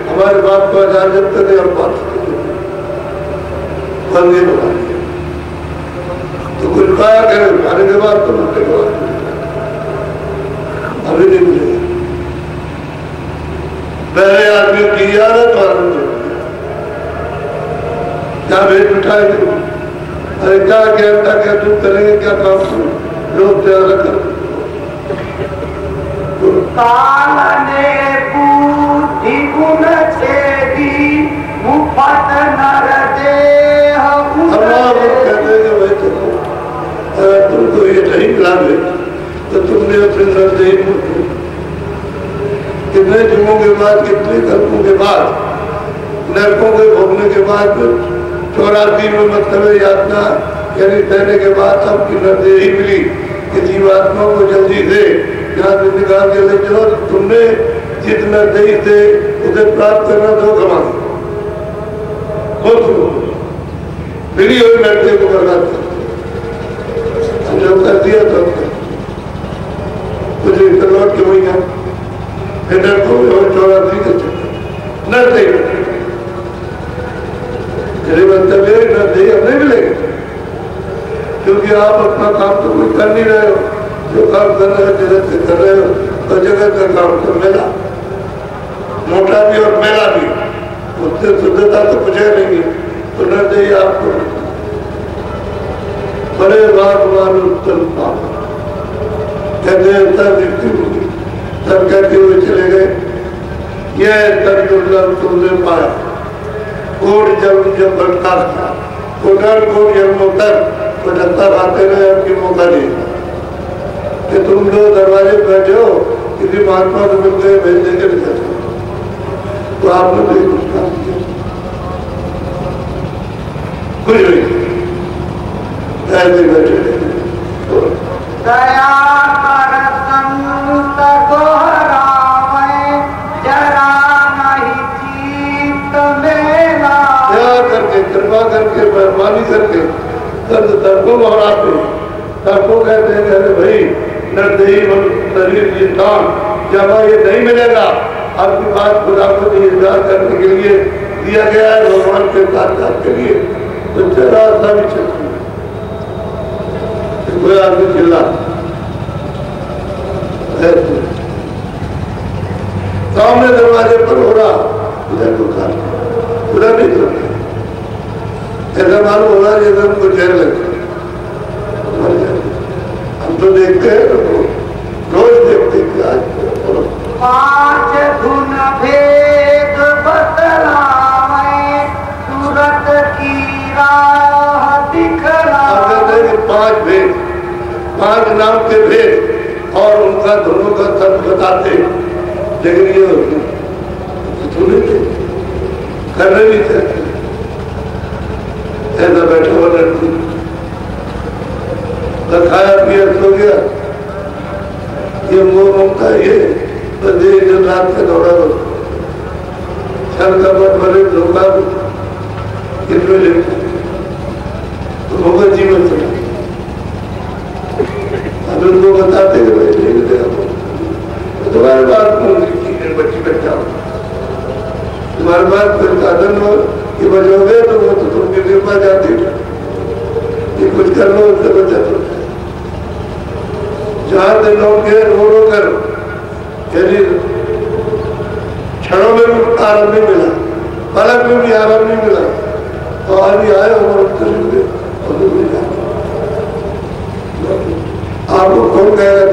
हमारे बाप को आजाद जब करे हम बात बंदे बना तो कुछ पाया करे खाने के बाद तो मुझे के बाद अभी नहीं मिलेगा पहले आदमी की जा रहा तो आनंद क्या भेज बिठाएंगे अरे क्या क्या तुम करेंगे क्या काम करो लोग ज्यादा कर काल ने बुद्धि गुण छेदी मुफत नर देह कहते हैं भाई चलो अगर तुमको ये नहीं मिला तो तुमने अपने नरदेही मुझे कितने जुमों के बाद कितने कल्पों के बाद नरकों के भोगने के बाद 84 में मतलब यातना यानी सहने के बाद सबकी नरदेही मिली कि जीवात्मा को जल्दी से यहाँ से निकाल के ले चलो तो तुमने जितना दही से उसे प्राप्त करना तो कमा मिली हुई नरदे को बर्बाद कर जो कर दिया तो कुछ लौट के वही फिर नरकों में और 84 के चक्कर नरदे मंतव्य नरदे अब नहीं मिलेगा क्योंकि आप अपना काम तो कुछ कर नहीं रहे हो जो काम कर रहे हो जगत से कर रहे हो तो जगत का काम तो मेला मोटा भी और मेला भी उससे शुद्धता तो कुछ है नहीं तो न दे आपको बड़े भगवान उत्तम पाप कहते हैं तब मृत्यु होगी तब कहते हुए चले गए यह तब दुर्लभ तुमने पाया कोट जब बढ़ता था कोटर कोट जन्मों तक तो डरता खाते रहे आपकी मौका नहीं कि तुम लोग दरवाजे पर बैठे हो किसी महात्मा को मिल गए भेज देंगे नहीं तो आपने भी कुछ काम किया कुछ नहीं ऐसे बैठे दया कर संत दोहरावे जरा नहीं चित्त मेरा दया करके कृपा करके मेहरबानी करके संत तर्कों दोहराते तर्कों कहते हैं अरे भाई नरदेही शरीर इंसान जब ये नहीं मिलेगा आपकी बात खुदा को इंतजार करने के लिए दिया गया है भगवान के साथ के लिए तो जरा सा भी चलती कोई आदमी चिल्ला सामने दरवाजे पर हो रहा उधर को खा उधर नहीं करते ऐसा मालूम हो रहा है जैसे उनको जहर लगता हम तो देखते हैं रोज देखते हैं आज पांच धुन भेद बतलावे सूरत की राह दिखलावे 5 भेद 5 नाम के भेद और उनका दोनों का तर्क बताते लेकिन ये सुने थे करने भी थे ऐसा बैठा हुआ लड़की खाया पिया सो गया ये मोह ममता ये दिन रात का दौड़ा हो छल का मत भरे धोखा कितने लेते तो होगा जीवन चला अब उनको बताते कि भाई नहीं मिलेगा तुम्हारे बात में बच्ची बच्चा तुम्हारे बात कोई साधन हो कि बचोगे तो वो तो तुमकी कृपा जाती है ये कुछ कर लो उससे बचा तो जहां से लोग गए रो रो कर यदि क्षणों में भी आराम नहीं मिला पलक में भी आराम नहीं मिला तो आज ही आए और आपको कौन कहेगा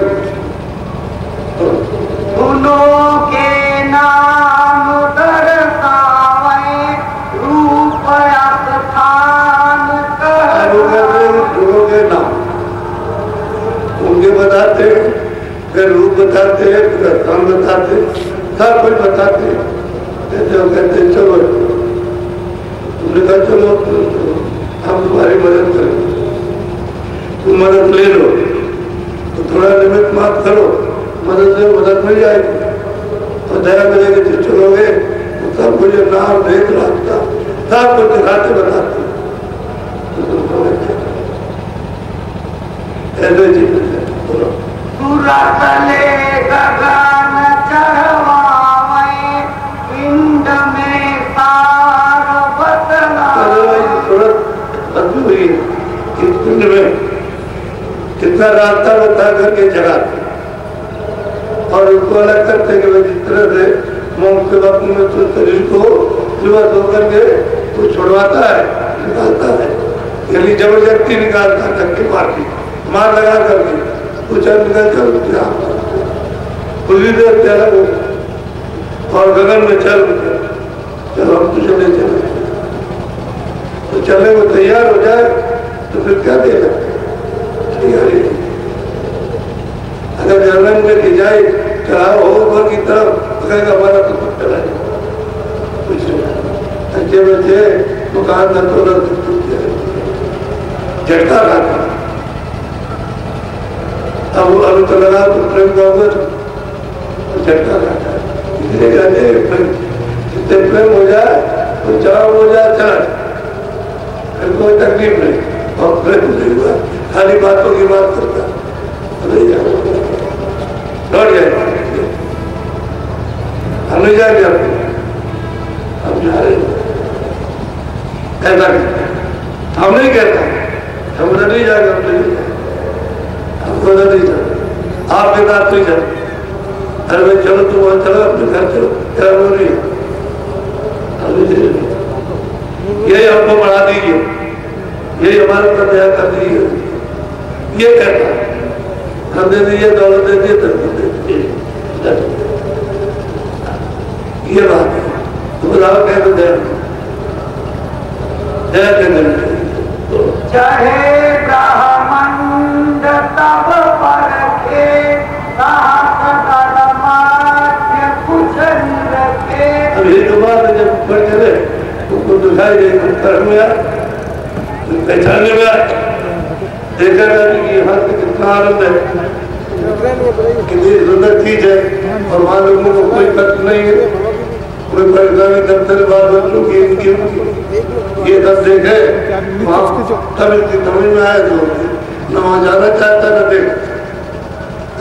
गुनों के नाम दर्शावे रूप स्थान गुनों के नाम उनके बताते हैं फिर रूप बताते हैं फिर स्थान बताते सब कुछ बताते कहते चलो तुमने कहा चलो हम तुम्हारी मदद करें तुम मदद ले लो तो थोड़ा निमित्त माफ करो मदद से मदद मिल जाएगी और दया मिलेगी तो चलोगे तो सब कुछ नाम देख रहा सब कुछ दिखाते बताते ऐसे जीवन बोलो सुरतले गगन चढ़वावे पिंड में तार बतलावे सूरत हुई इस पिंड में कितना रास्ता बता करके जगाते और उसको अलग करते कि जिस तरह से मोक्ष के वक्त में तो शरीर को विवश होकर के तो छुड़वाता है निकालता है यानी जबरदस्ती निकालता है धक्के मार लगा करके कुछ निकल कर उसी देर से अलग हो और गगन में चल हम तो चले चले तो चलने को तैयार हो जाए तो फिर क्या दे तैयारी अगर जर्मन में की जाए चढ़ा हो ऊपर की तरफ कहेगा हमारा तो कुछ चला कुछ अच्छे बच्चे दुकान में तो झटका खाता अब अभी तो लगा तो प्रेम का झटका खाता है इसलिए कहते हैं जितने प्रेम हो जाए तो चढ़ाव हो जाए चढ़ फिर कोई तकलीफ नहीं और प्रेम नहीं हुआ खाली बातों की बात करता लौट जाए हम नहीं जाएंगे हम जा रहे ऐसा हम नहीं कहता हम उधर नहीं जाएंगे हम नहीं हमको उधर नहीं जाए आपके साथ नहीं जाए अरे भाई चलो तुम वहां चलो अपने घर चलो क्या हो रही यही हमको बढ़ा दीजिए यही हमारे ऊपर दया कर दीजिए ये कहता है हम दे दीजिए दौलत दे दिए ये बात है तो बताओ कह तो दे चाहे ब्रह्मांड तब परखे कुछ नहीं रखे। अब ये तो बात है, जब ऊपर चले उसको दिखाई दे, उत्तर में आया, पहचानने में आया, देखा था कि यहाँ से कितना आनंद है, कितनी सुंदर चीज है, और वहाँ लोगों को कोई कष्ट नहीं है, कोई परेशानी दफ्तर बात बच्चों की इनकी ये सब देखे वहाँ तब इसकी समझ में आया तो न वहाँ जाना चाहता न देख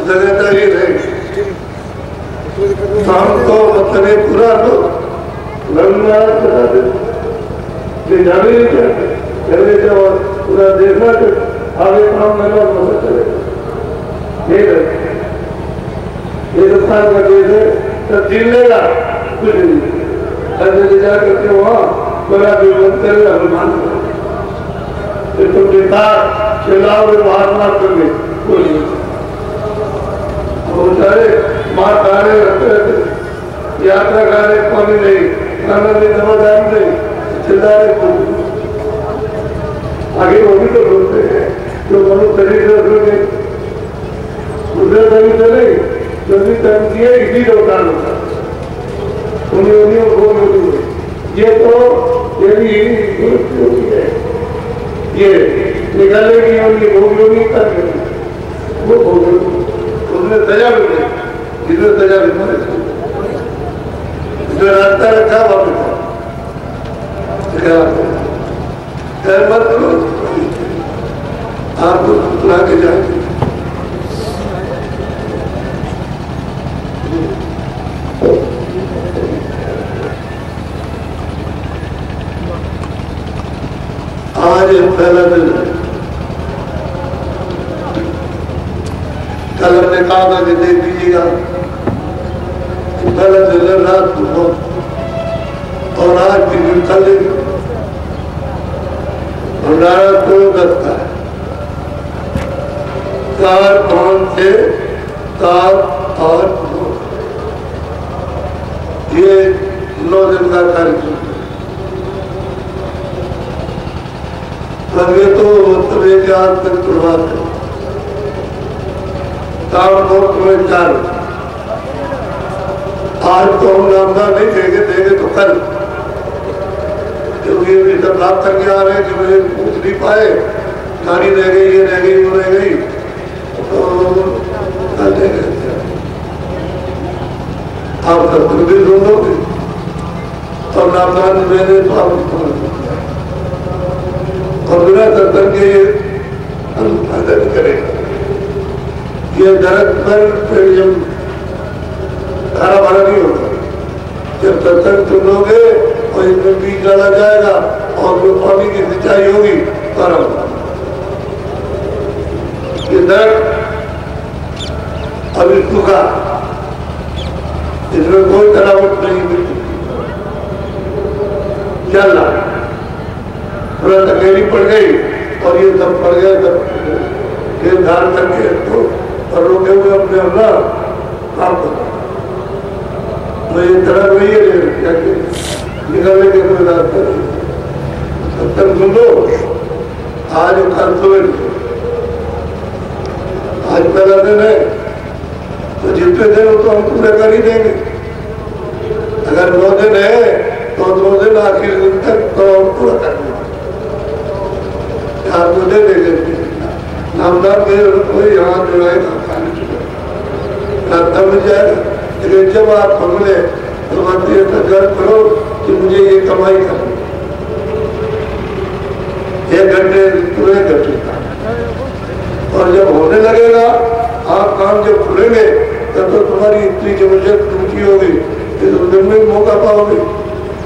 लगता ये रहे शाम को मतलब पूरा तो बता दे जाने नहीं चाहते पहले जब पूरा देखना तो आगे काम करना पता चलेगा। ये साल का देश है तब जीत लेगा कुछ नहीं ले जा करके वहाँ बड़ा विरोध करेगा अनुमान फिर तुम बेकार चिल्लाओ बाहर मार करके कोई नहीं बेचारे मार गाने रखते रहते यात्रा गाने पानी नहीं खाना नहीं दवादार नहीं चिल्ला रहे आगे वो भी तो बोलते हैं जो मनुष्य शरीर रखोगे दूसरे शरीर से नहीं जो भी कर्म किए इसी का उतार होता उन्हीं ये तो ये भी है ये निकलने की उनकी भोग योगी कर वो भोग उसने सजा भी दी जिसने सजा भी मारे जो रास्ता रखा वापस मत करो आप सुना के जाएंगे। आज पहला दिन कल हमने कहा था कि देख लीजिएगा पहला दिन रात को और आज की दिन कल भंडारा को 10 का है 4, 5, 6, 7, 8, 9 ये 9 दिन का कार्यक्रम। ये तो मतलब एक आज तक शुरुआत है काम में 4 आज तो हम नामदार नहीं देंगे तो कल क्योंकि ये सब बात करके आ रहे हैं कि मुझे पूछ नहीं पाए गाड़ी रह गई ये रह गई वो रह गई तो आप सब भी ढूंढोगे और नामदार मेरे तो आप और बिना सत्संग के फायदा नहीं करेगा। ये दरख्त पर फिर जब हरा भरा नहीं होगा जब सत्संग सुनोगे और इसमें बीज डाला जाएगा और जो पानी की सिंचाई होगी तो हरा भरा ये दरख्त अभी सूखा इसमें कोई तरावट नहीं मिलती चल रहा थोड़ा तकेली पड़ गई और ये सब पड़ गया सब फिर धार करके तो और रोके हुए अपने अपना काम करता तो ये तरह वही है निकलने के कोई रास्ता नहीं सत्संग सुन लो आज कल सुबह आज पहला दिन है तो जितने दिन हो तो हम पूरे कर ही देंगे अगर 9 दिन है तो 2 दिन आखिर दिन तक तो हम पूरा कर देंगे आप तो दे देंगे नामदार के कोई यहाँ जुड़ाएगा रास्ता मिल जाएगा लेकिन जब आप हमने तो बात ये गर्व करो कि मुझे ये कमाई करनी 1 घंटे पूरे घंटे का और जब होने लगेगा आप काम जब खुलेंगे तब तो तुम्हारी इतनी जबरदस्त रुचि होगी कि तुम दिन में मौका पाओगे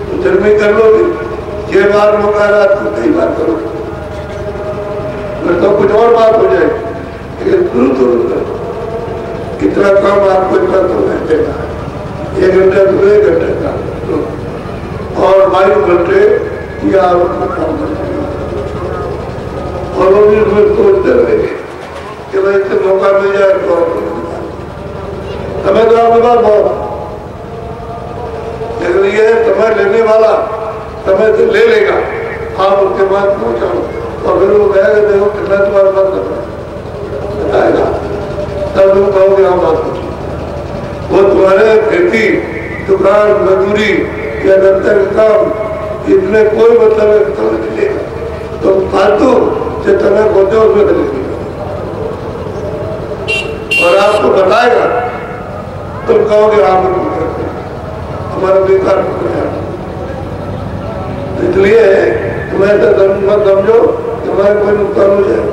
तो दिन में कर लोगे 6 बार मौका रात को कई बार करोगे तो कुछ और बात हो जाएगी लेकिन शुरू कितना काम आपको इतना तो घंटे का 1 घंटे तो 1 घंटे का और 22 घंटे या काम और वो भी उसमें सोचते रहेंगे कि भाई इससे मौका मिल जाए तो समय तो आपके पास बहुत लेकिन ये समय लेने वाला समय से ले लेगा आप उसके बाद पहुंचाओ और फिर वो कहेगा देखो कितना तुम्हारे पास बताएगा, तब तुम कहोगे हाँ बात पूछो। वो तुम्हारे खेती दुकान मजदूरी या दफ्तर का काम इतने कोई मतलब चलेगा तो फालतू से तनख होते हो उसमें चलेगी और आपको बताएगा तुम कहोगे आप हमारा बेकार हो गया। इसलिए तुम्हें तो मत समझो तुम्हारे कोई नुकसान हो जाए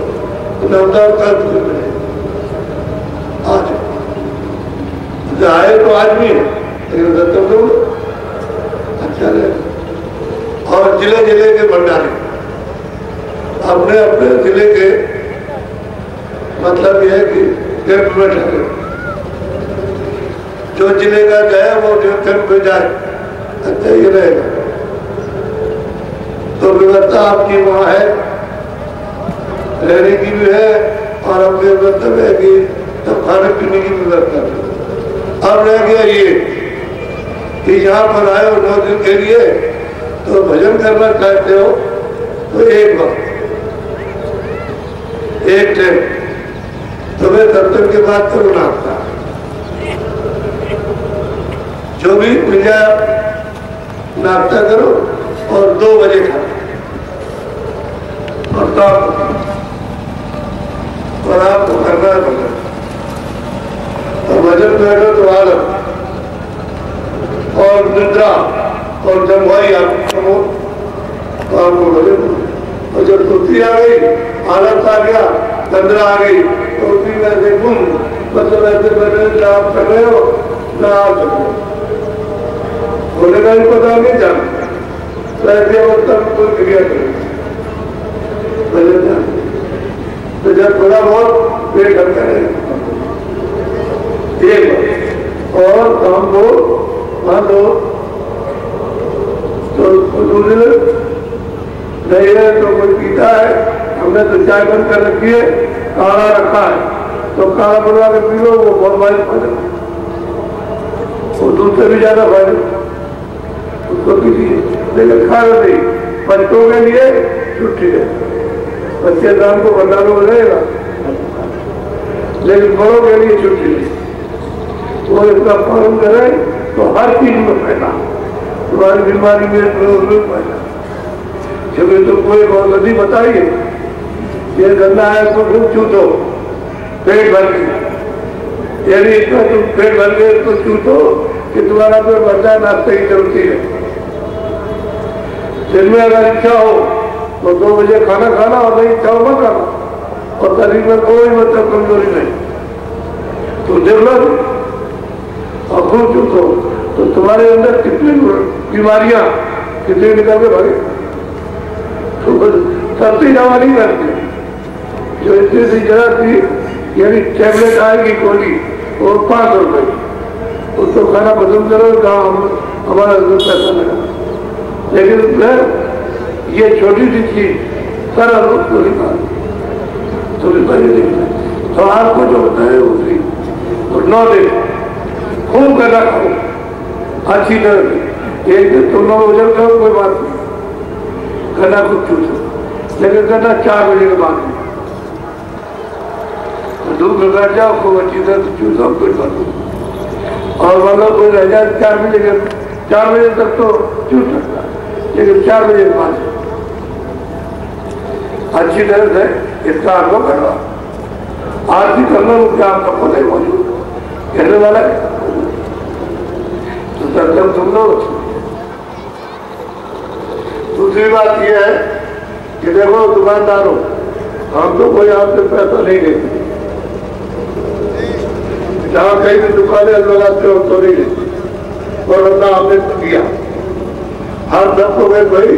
तो नवदार कर आज आए तो आदमी है लेकिन तुम अच्छा रहे। और जिले जिले के भंडारे अपने अपने जिले के मतलब यह है कि कैंप में ठहरे, जो जिले का गया वो जो कैंप में जाए अच्छा ये रहेगा। तो व्यवस्था आपकी वहाँ है, रहने की भी है और अपने मतलब है कि तब खाने पीने की व्यवस्था है। अब रह गया ये कि यहाँ पर आए हो 9 दिन के लिए तो भजन करना चाहते हो तो एक वक्त एक टाइम तुम्हें दर्शन के बाद तो नाश्ता जो भी मिल जाए नाश्ता करो और 2 बजे खाओ और तब और आपको करना है भजन और भजन बैठो तो आलम और निद्रा और जमवाई आपको तो आपको भजन और जब सुस्ती आ गई आलस आ गया निद्रा आ गई तो उसी में से गुम मतलब ऐसे बैठे आप कर रहे हो ना आप होने का भी पता नहीं जानते तो ऐसी अवस्था में कोई क्रिया करें तो जब थोड़ा बहुत पेट हल्का रहेगा और काम को मान लो तो दूसरे नहीं है तो कोई पीता है, हमने तो चाय बंद कर रखी है, काढ़ा रखा है तो काढ़ा बनवा के पी लो वो बहुत फायदा फायदा वो दूध से भी ज्यादा फायदा उसको कीजिए। लेकिन खा नहीं बच्चों के लिए छुट्टी है, बच्चे दाम को बंदा लोग रहेगा लेकिन बड़ों के लिए छुट्टी नहीं। वो इसका पालन करे तो हर चीज में फायदा, तुम्हारी बीमारी में फायदा। जब तो कोई बहुत नदी बताइए ये गंदा है तो तुम चूतो पेट भर के, यदि इतना तुम पेट भर के तो चूतो कि तुम्हारा पेट भरता है नाश्ते की चलती है। दिन में अगर इच्छा हो तो 2 बजे खाना खाना और नहीं इच्छा हो मत खाना और शरीर में कोई मतलब कमजोरी नहीं तो देख लो और खूब चूतो तो तुम्हारे अंदर कितनी बीमारियां कितनी निकल के भागे तो सस्ती दवा नहीं करती जो इतनी सी जरा सी यानी टैबलेट आएगी गोली वो 500 रुपए उसको खाना पसंद करो जहाँ हमारा पैसा लगा। लेकिन उसमें ये छोटी सी चीज सारा उसको निकाल तो आपको जो बताए उसी तो 9 दिन खूब गदा खाओ अच्छी तरह से। एक दिन तुम 9 बजे करो कोई बात नहीं, गदा को चूसो लेकिन गदा 4 बजे के बाद दूध में बैठ जाओ खूब अच्छी तरह से चूसो कोई बात नहीं। और मतलब कोई रह जाए 4 बजे के 4 बजे तक तो चूस सकता है लेकिन 4 बजे के बाद अच्छी तरह से इसका अनुभव करवा आरती करना मुझे आपका पता ही मौजूद कहने वाला है तो सत्संग सुन लो। दूसरी बात यह है कि देखो दुकानदारों हम तो कोई आपसे पैसा नहीं लेते, जहाँ कहीं भी दुकानें लगाते हो तो नहीं लेते और अपना आपने दिया हर सब को भाई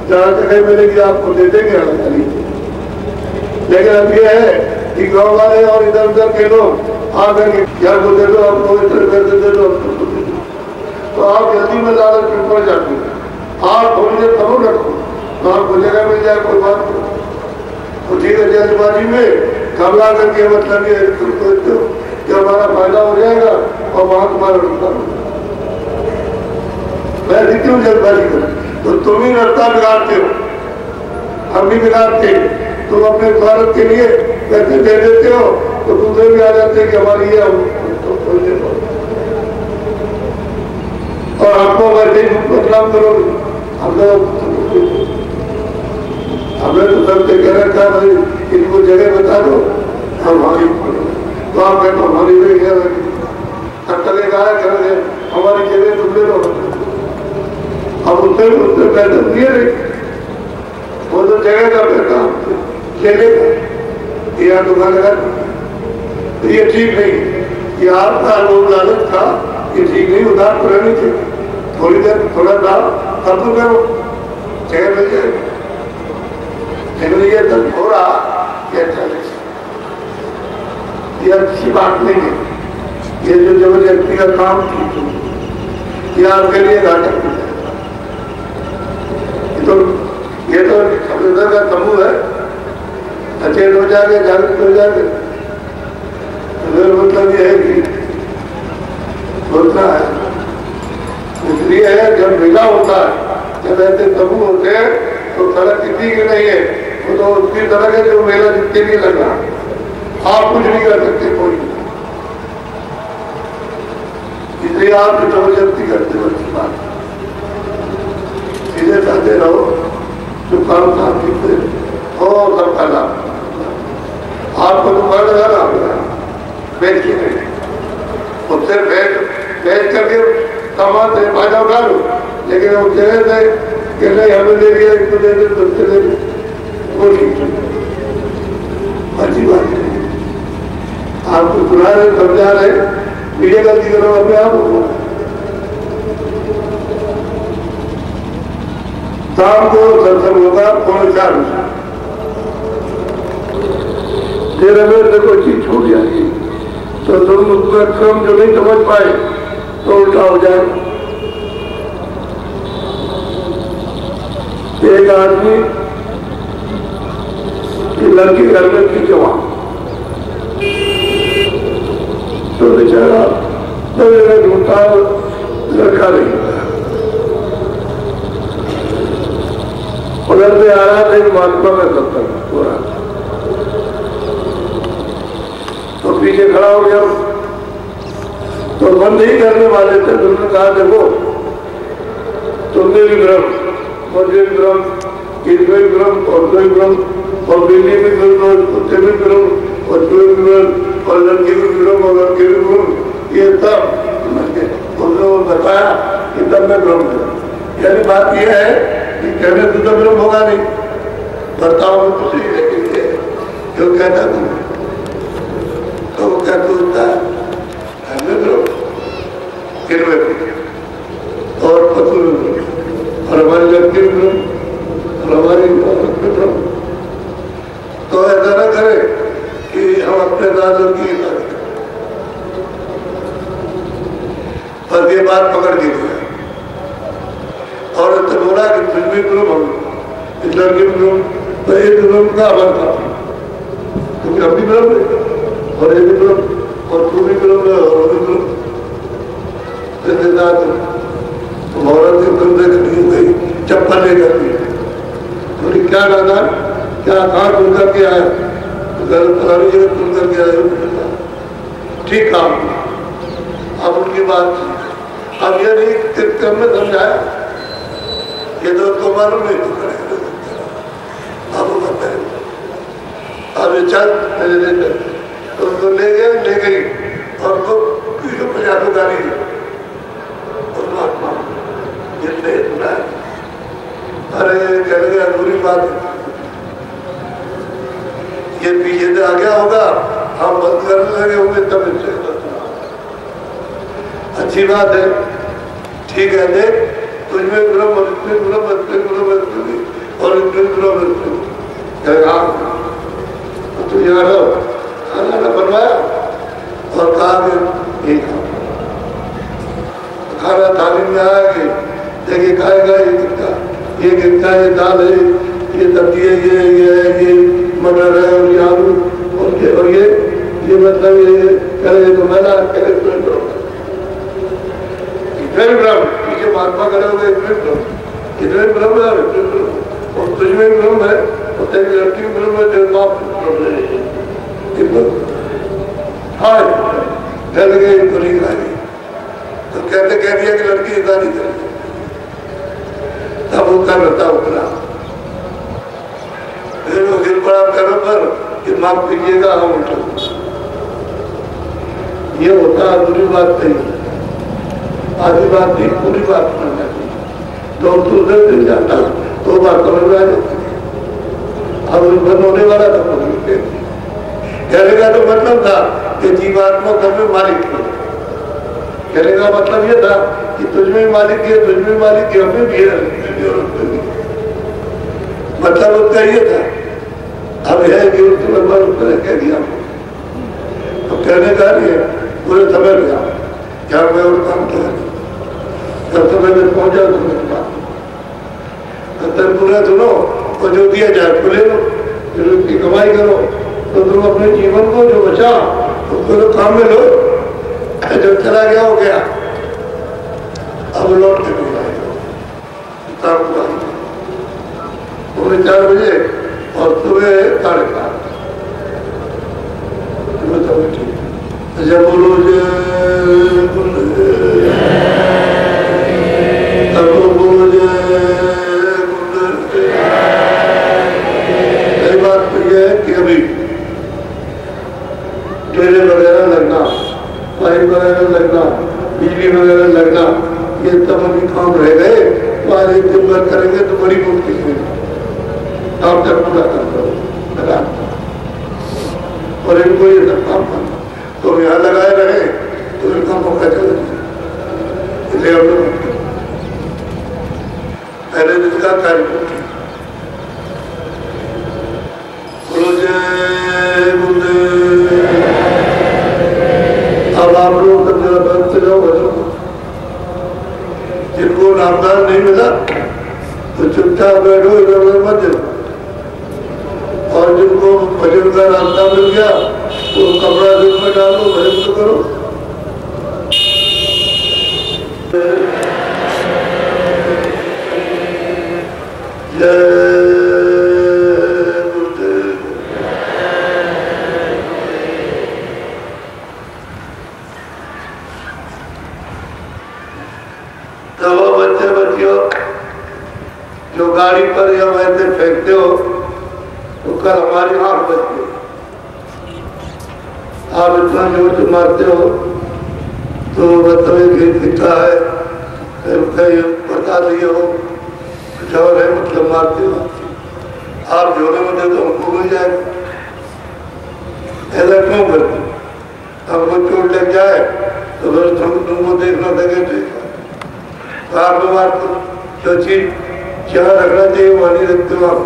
जहाँ से कहीं मिलेगी आपको दे देंगे। लेकिन अब यह है कि गाँव वाले और इधर उधर के लोग आकर के यार को दे दो आपको इधर पैसे दे दो तो आप जल्दी में लालच में पड़ जाते हैं। आप थोड़ी देर करो रखो तो आपको जगह मिल जाए कोई बात नहीं तो ठीक है जल्दबाजी में घबरा करके मतलब ये सोचते हो कि हमारा फायदा हो जाएगा और वहां तुम्हारा नुकसान हो जाएगा। मैं क्यों जल्दबाजी करूँ तो तुम ही रास्ता बिगाड़ते हो हम भी मिलाते, तुम अपने स्वार्थ के लिए पैसे दे देते हो तो दूसरे भी आ जाते हैं कि हमारी ये और हमको वैसे ही बदलाव करोगे। हमने तो सबसे कह रखा भाई इनको जगह बता दो, हमारी तो आप कहते हमारी चले गाया करेंगे हमारी जगह तुम ले लो। अब उससे पैसे दिए नहीं, वो तो जगह का पैसा ले लेगा, यह दुकान लगा। तो ये ठीक नहीं, ये आपका लोग लालच था, ये ठीक नहीं, उधार तो रहनी चाहिए। थोड़ी देर थोड़ा दाम तब तो करो, जगह मिल जाएगी। लेकिन ये तब हो रहा ये अच्छा नहीं, ये अच्छी बात नहीं है। ये जो जबरदस्ती का काम ये आपके लिए घातक हो जाएगा। ये तो कंप्यूटर का समूह है, अचेत हो जाएंगे, जागृत हो जाएंगे। मतलब ये है कि सोचना है, इसलिए है जब मिला होता है, जब ऐसे समूह होते हैं तो सड़क किसी की नहीं है, वो तो उसकी सड़क है जो मेला जितने भी लगा, आप कुछ नहीं कर सकते कोई, इसलिए आप जबरदस्ती करते हो। अच्छी बात सीधे साधे रहो, जो काम साथ दिखते हो सबका लाभ। आपको दुकान लगाना बेच के नहीं, उससे बेच करके सामान से फायदा उठा लो, लेकिन वो जगह से कि नहीं हमें दे दिया, इसको दे दे, तुमसे दे दे, वो ठीक अच्छी बात है। आपको सुना रहे, समझा रहे, ये गलती करो अपने आप को। शाम को सत्संग होगा 4:30, फिर हमें से कोई चीज छूट जाएगी तो तुम उसका क्रम जो नहीं समझ पाए तो उल्टा हो जाए। एक आदमी की लड़की घर में थी जवान, तो बेचारा ढूंढता लड़का नहीं, उधर से आ रहा था एक महात्मा का सत्संग हो रहा था, तो पीछे खड़ा हो गया, तो बंद ही करने वाले थे। तुमने कहा देखो तुमने भी ब्रह्म, मुझे भी ब्रह्म, इसमें भी ब्रह्म और कोई ब्रह्म, और बिल्ली भी ब्रह्म और कुत्ते भी ब्रह्म और कोई भी ब्रह्म और लड़की भी ब्रह्म और लड़के भी ब्रह्म, ये सब उन्होंने बताया कि तब मैं ब्रह्म हूँ। यानी बात यह है कि कहने से तो ब्रह्म होगा नहीं, बर्ताव में कुछ नहीं, लेकिन क्यों कहता तुम तो वो क्या सोचता है हमें ब्रह्म फिर और पशु और हमारी लड़की ब्रह्म और हमारी ब्रह्म। तो ऐसा न करे कि हम अपने साथ लड़की की बात करें, पर ये बात पकड़ दी है और तो बोला कि तुझ भी ब्रह्म हम इस लड़की ब्रह्म, तो एक ब्रह्म का अमर था, क्योंकि हम भी ब्रह्म है और ये भी ब्रह्म और तू भी ब्रह्म है और वो भी ब्रह्म। औरत की तुमसे खड़ी हो गई, चप्पल लेकर के बोली क्या दादा, क्या कहाँ तुम करके आया? फलानी जगह तुम करके आए हो, ठीक काम। अब उनकी बात, अब ये नहीं क्रम में समझाया, ये तो उसको मालूम नहीं, तो करेगा अब वो बताए, अब ये चल तो उनको ले गई और उनको 50 गाड़ी दी जितने सुना। अरे कह रहे अधूरी बात है, ये पीछे से आ गया होगा, हम बंद करने लगे होंगे तब इससे अच्छी बात है, ठीक है। देख तुझमें ब्रह्म, इसमें ब्रह्म, इसमें ब्रह्म और इसमें ब्रह्म, तो यहाँ रहो, खाना बनवाया और कहा कि खाना थाली में आया कि देखिए खाएगा ये कितना, ये दाल है, ये सब्जी है, ये मटर है और ये आलू और ये मतलब ये करे तो मैदा करे फिर ब्रह्म, पीछे महात्मा करे होंगे इसमें ब्रह्म, इसमें ब्रह्म है और तुझमें ब्रह्म है। एक लड़की में माफ कर रहे हाँ डर गई बुरी गाली तो कहते कह दिया कि लड़की इतना नहीं करेगी तब उसका लता उतरा फिर वो गिर पड़ा करो पर कि माफ कीजिएगा हम उठो ये होता बुरी बात नहीं आधी बात नहीं पूरी बात करना चाहिए तो दूसरे दिन जाता तो बात समझ में आ जाती अब बंद होने वाला था कहने का तो मतलब था कि जीवात्मा घर में मालिक है कहने का मतलब ये था कि तुझमें मालिक है तुझमें मालिक है हमें भी है मतलब उसका ये था अब है कि उसके लगभग कह दिया तो कहने का नहीं है पूरे समझ गया क्या मैं और काम किया जब समय में पहुंचा तब पूरा सुनो और जो दिया जाए तो ले लो फिर उसकी कमाई करो तो तुम अपने जीवन को जो बचा उसको तो काम में लो जब चला गया हो गया अब लौट के नहीं आएगा सुबह 4 बजे और सुबह 4:30 जब बोलो बात तो यह है कि अभी डेरे वगैरह लगना पाइप वगैरह लगना बिजली वगैरह लगना ये सब अभी काम रह गए तो आज एक दिन भर करेंगे तो बड़ी मुश्किल है आप तक पूरा कर दो और इनको ये सब काम करना तो यहाँ लगाए रहे तो इनका मौका चला इसलिए हम लोग पहले दिन का कार्यक्रम अब आप लोग सब जरा बंद से जाओ जिनको नामदान नहीं मिला तो चुपचाप बैठो इधर उधर मत जाओ और जिनको भजन का रास्ता मिल गया तो कपड़ा दिल में डालो भजन तो करो जो गाड़ी पर या वैसे फेंकते हो तो कल हमारी आंख बचती है आप इतना जोर से मारते हो तो मतलब एक दिखता है बता दिए हो जबर है मतलब मारते हो आप झोले में दे तो हमको मिल जाएगा ऐसा क्यों करते हमको चोट लग जाए तो फिर तुमको देखना लगे तो आप मारते जो चीज जहाँ रखना चाहिए वहाँ नहीं रखते हो आप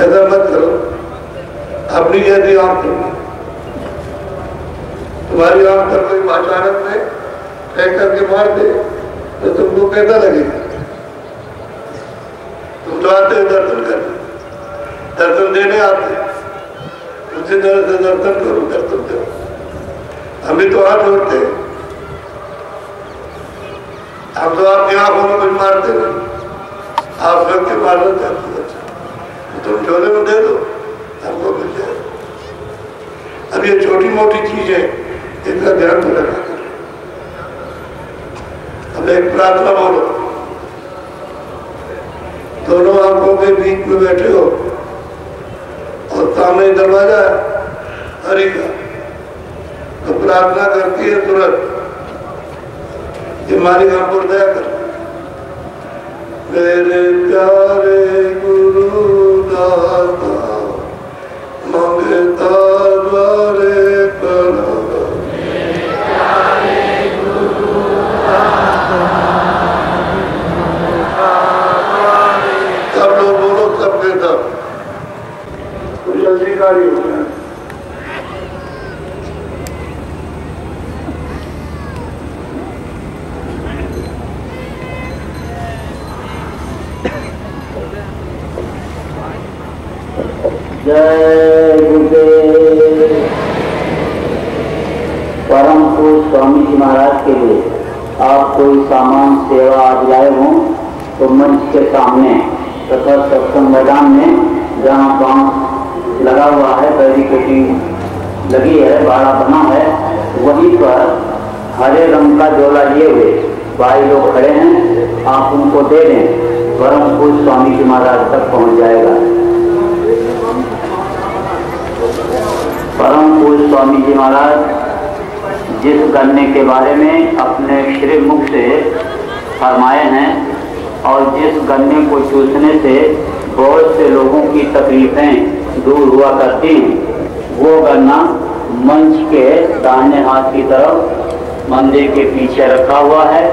ऐसा मत करो अपनी जैसी आंख तुम्हारी आंख पर कोई अचानक में फेंक करके मार दे तो तुमको कैसा लगेगा तुम तो आते हो दर्शन करने दर्शन देने आते उसी तरह से दर्शन करो दर्शन करो हम भी तो हाथ जोड़ते हैं हम तो आपकी आंखों में कुछ मारते नहीं आप सबके मारना चाहते हो तुम झोले में दे दो हमको मिल जाए अब ये छोटी मोटी चीज है इनका ध्यान में रखा करो अब एक प्रार्थना बोलो दोनों आंखों के बीच में बैठे हो और सामने दरवाजा हरि का तो प्रार्थना करती है तुरंत हमारी हम पर दया कर मेरे प्यारे गुरु दाता मंगता द्वारे सब लोग बोलो सबके सब कोई जल्दी गाड़ी हो गया जय गुरुदेव। परम पूज्य स्वामी जी महाराज के लिए आप कोई सामान सेवा आज लाए हो तो मंच के सामने तथा सत्संग मैदान में जहाँ बांस लगा हुआ है, बैरिकेडिंग लगी है, बाड़ा बना है, वहीं पर हरे रंग का झोला लिए हुए भाई लोग खड़े हैं। आप उनको दे दें, परम पूज्य स्वामी जी महाराज तक पहुंच जाएगा। परम पूज्य स्वामी जी महाराज जिस गन्ने के बारे में अपने श्री मुख से फरमाए हैं और जिस गन्ने को चूसने से बहुत से लोगों की तकलीफें दूर हुआ करती हैं, वो गन्ना मंच के दाहिने हाथ की तरफ मंदिर के पीछे रखा हुआ है।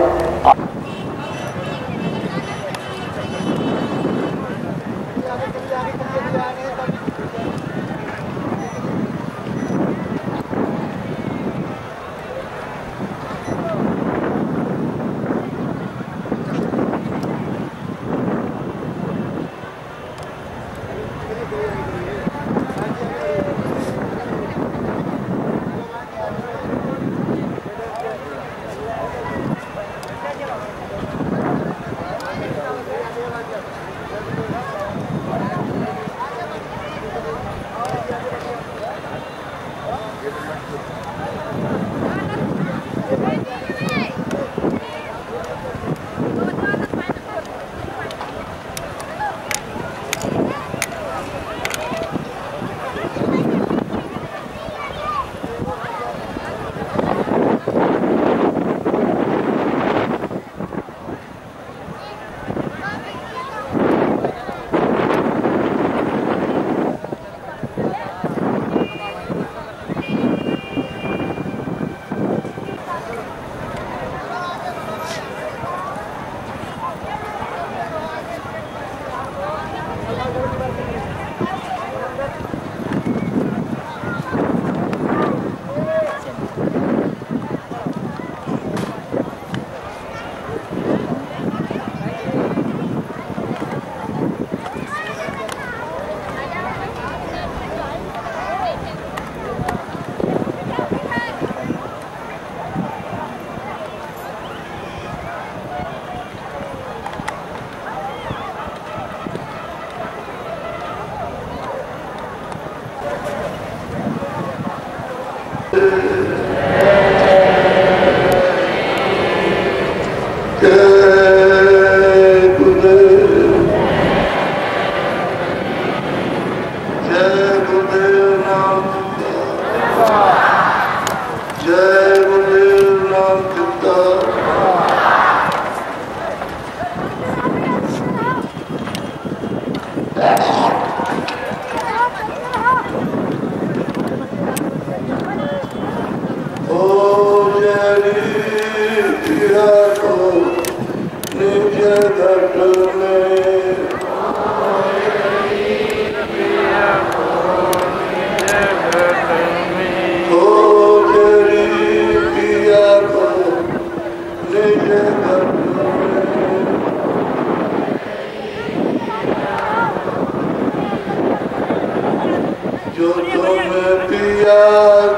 जो तुम पिया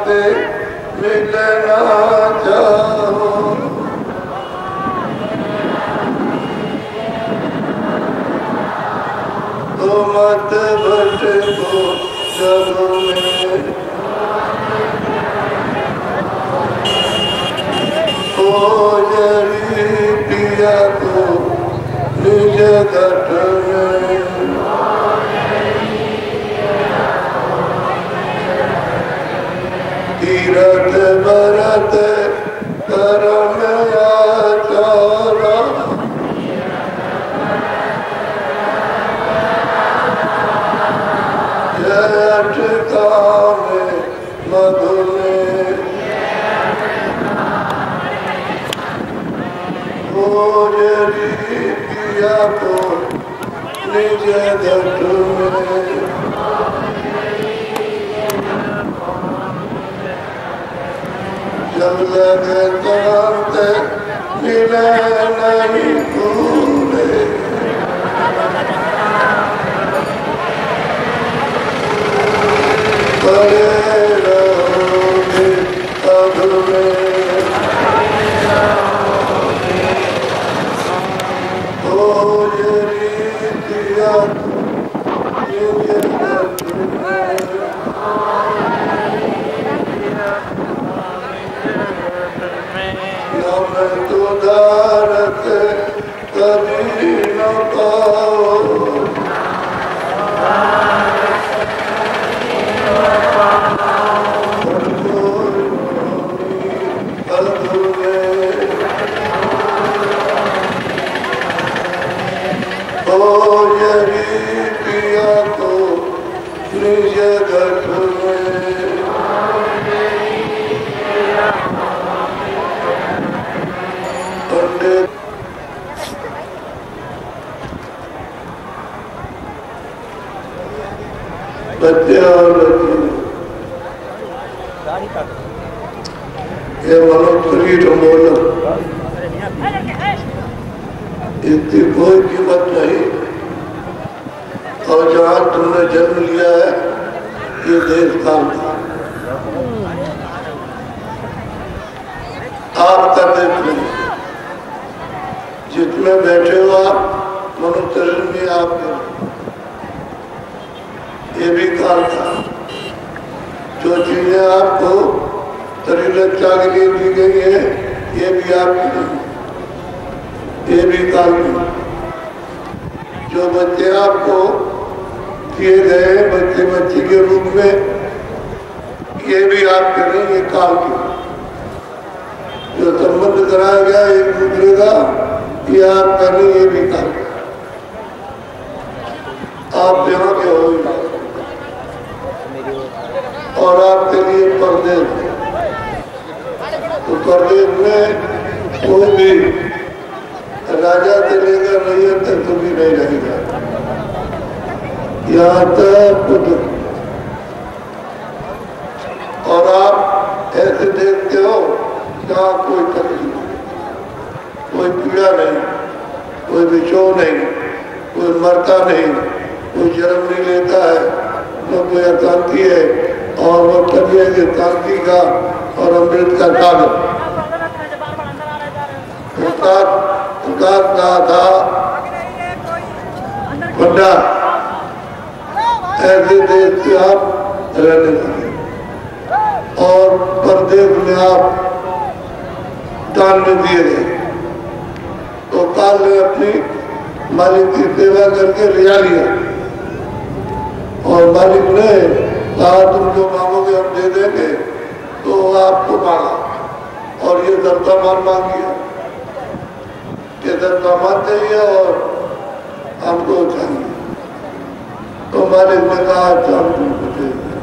से मिलना चाहो, तो मत भटको जगों में। ओ जरी पिया को निज घट में, तीरथ भरत करम आचारा, जट कामे मधु में। ओ जरी पिया को निज घट में, जब लगतांत मिले नहीं पूरे, पड़े रहोगे अब में। ओ जरी दिया तो दारत कभी न पाओ पिया को निज घर में पंडित बच्चे और ये मनोप्री बोलो इसकी कोई कीमत नहीं। और जहाँ तुमने जन्म लिया है ये देश काम था, आपका देश नहीं। जितने बैठे हो आप मनुष्य में आप ये भी काल था। जो चीजें आपको शरीर रक्षा के लिए दी गई है ये भी आपकी, ये भी काल की। जो बच्चे आपको किए गए बच्चे बच्ची के रूप में ये भी आपके नहीं, ये काल की। जो संबंध कराया गया एक दूसरे का ये आपका नहीं, ये भी काल का। आप यहाँ के हो और आपके लिए परदेश, तो परदेश में कोई भी राजा से लेकर रैयत तक तो भी नहीं रहेगा। यहाँ तक खुद और आप ऐसे देखते हो जहाँ कोई तकलीफ, कोई पीड़ा नहीं, कोई विक्षोभ नहीं, कोई मरता नहीं, कोई जन्म नहीं लेता है, न कोई अशांति है। और वो तभी है कि शांति का और अमृत का सागर कहा था बड़ा ऐसे देश से आप रहने लगे और परदेश में आप दान में दिए गए। तो काल ने अपनी मालिक की सेवा करके लिया लिया और मालिक ने कहा तुम जो मांगोगे हम दे देंगे। तो आपको मांगा और ये दरसामान मांग दिया, ये दरसामान चाहिए और हमको चाहिए। तो मालिक ने कहा अच्छा हम तुमको दे देंगे।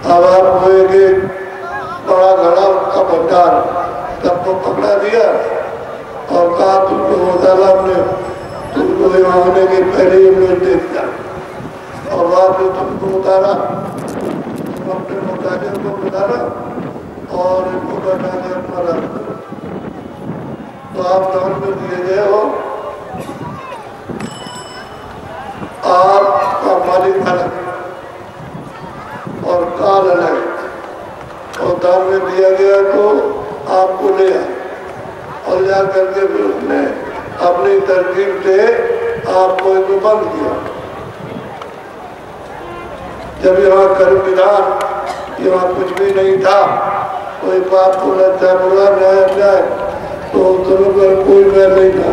अब आपको एक बड़ा घड़ा उसका भंडार सबको पकड़ा दिया और कहा तुमको होता हमने तुमको यहाँ आने के पहले ही निर्देश दिया और बाद में तुमको उतारा, तुम अपने मुताबिक को उतारा और इनको बना के अपना रख। तो आप दान में दिए गए हो, आपका मालिक अलग और काल अलग। और दान में दिया गया तो आपको ले आए और जा करके फिर उसने अपनी तरकीब से आपको एक बंद किया। जब यहाँ कर्म विधान यहाँ कुछ भी नहीं था, कोई बाप को लज्जा बुरा न्याय अन्याय तो दोनों पर कोई मैल नहीं था।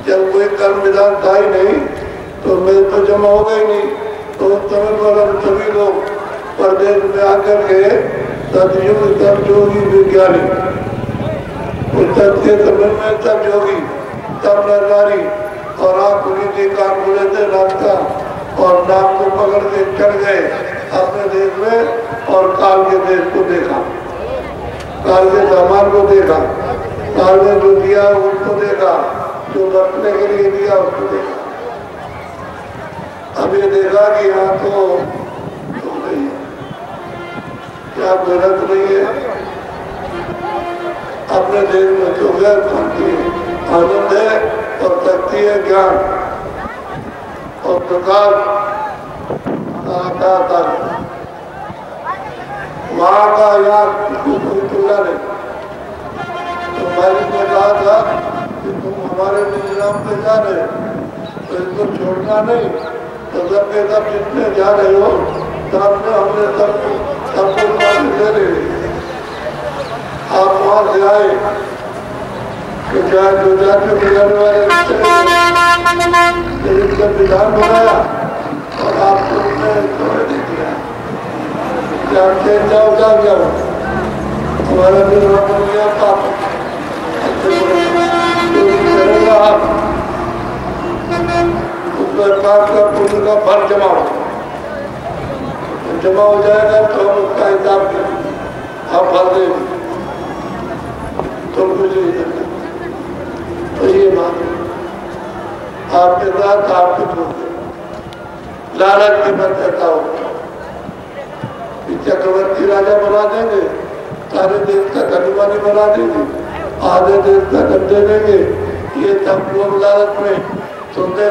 जब कोई कर्म विधान था ही नहीं तो मेल तो जमा हो गई नहीं। तो उस समय पर हम सभी लोग परदेश में आकर के सतयुग सब योगी विज्ञानी उस के समय में सब योगी सब नरनारी और आप खुली थी कान खुले थे रात का और नाम को पकड़ के चढ़ गए अपने देश में और काल के देश को देखा, काल के सामान को देखा, काल ने जो दिया उसको देखा, जो बरतने के लिए दिया उसको देखा। अब ये देखा कि यहाँ तो नहीं है, क्या गलत नहीं है। अपने देश में जो है शांति आनंद है और शक्ति है ज्ञान और प्रकाश आता वहाँ का यहाँ कोई तुलना नहीं। तो मालिक ने कहा था कि तुम हमारे निजाम पे जा रहे तो इसको छोड़ना नहीं। तो जब के तब जितने जा रहे हो तब में हमने सबको दे रहे। आप वहाँ से आए तो जहाँ जो जाते मिलने वाले जिनका विधान बनाया और आपको उन्हें छोड़ नहीं दिया कि आप चेंज जाओ हमारा निर्वाह लिया पाप करेगा आप उसका पाप का पुण्य का फल जमा हो जाएगा तो हम उसका हिसाब करें। आप फल देंगे तो कुछ नहीं करना। तो ये बात आपके साथ आपको छोड़ लालच की मत ऐसा हो। चक्रवर्ती राजा बना देंगे, सारे देश का धनवानी बना देंगे, आधे देश का धन दे देंगे। ये सब लोग लालच में सुनते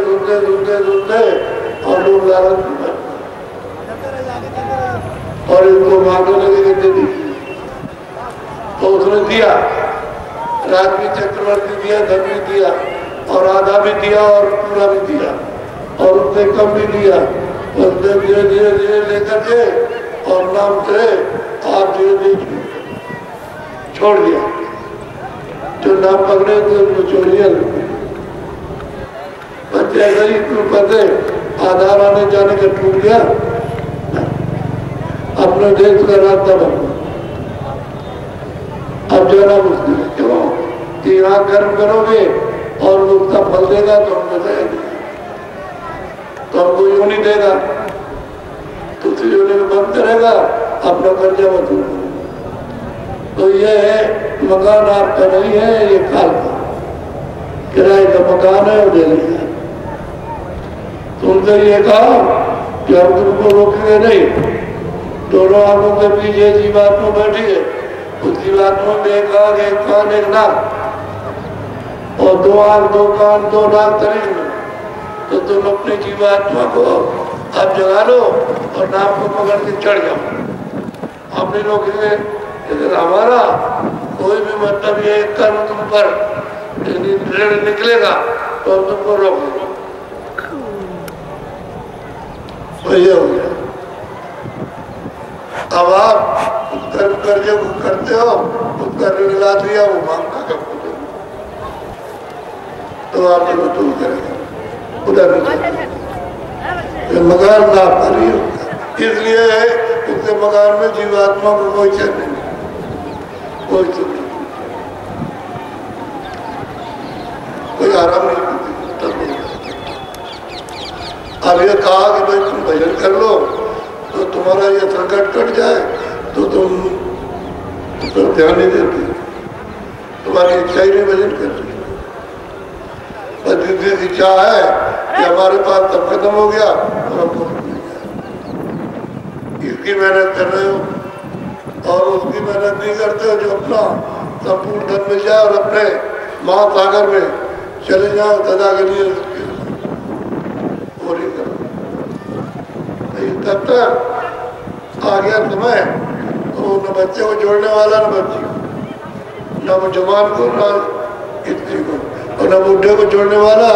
और लोग लालच में और इनको मांगने लगे दे। तो उसने दिया, राज भी चक्रवर्ती दिया, धन भी दिया और आधा भी दिया और पूरा भी दिया और उसने कम भी दिया। उसने धीरे धीरे लेकर के और नाम से आप धीरे छोड़ दिया। जो नाम पकड़े थे उनको छोड़ दिया। बच्चे गरीब पते आधार आने जाने का टूट गया, अपने देश का रास्ता बन। अब जाना मुश्किल है। क्यों कि यहाँ कर्म करोगे और उसका फल देगा तो हमको जाएगा, तो हमको यूं नहीं देगा, दूसरी योनि में बंद करेगा, अपना कर्जा वसूल। तो ये मकान आपका नहीं है, ये काल का किराए का मकान है, वो दे लेगा। तुमसे ये कहा कि हम तुमको रोकेंगे नहीं। दोनों आंखों के पीछे जीवात्मा बैठी है, उस जीवात्मा में एक आंख एक कान एक नाक और दो आंख दो कान दो नाक शरीर में। तो तुम अपनी जीवात्मा को आप जगा लो और नाम को पकड़ के चढ़ जाओ। हमने लोग लेकिन हमारा कोई भी मतलब ये कर्म तुम पर ऋण निकलेगा तो हम तुमको रोक देंगे। तो ये हो गया। अब आप कर्म करके वो करते हो, उसका ऋण ला दिया, वो मांगता कब तो आप वसूल करेंगे उधर मकान ना पारी होगा। इसलिए उसके मकान में जीवात्मा को कोई चैन नहीं, कोई सुख नहीं, कोई आराम नहीं। अब ये कहा कि भाई तुम भजन कर लो तो तुम्हारा ये संकट कट जाए, तो तुम ध्यान नहीं देते, तुम्हारी इच्छा ही नहीं भजन कर रही। जितनी इच्छा है कि हमारे पास सब खत्म हो गया और हमको इसकी मेहनत कर रहे हो और उसकी मेहनत नहीं करते हो। जो अपना संपूर्ण धन मिल जाए और अपने महासागर में चले जाओ सदा के लिए, वो नहीं करो। तब तक आ गया समय तो न बच्चे को जोड़ने वाला न बच्ची, न वो जवान को न स्त्री को और न बुढ़े को जोड़ने वाला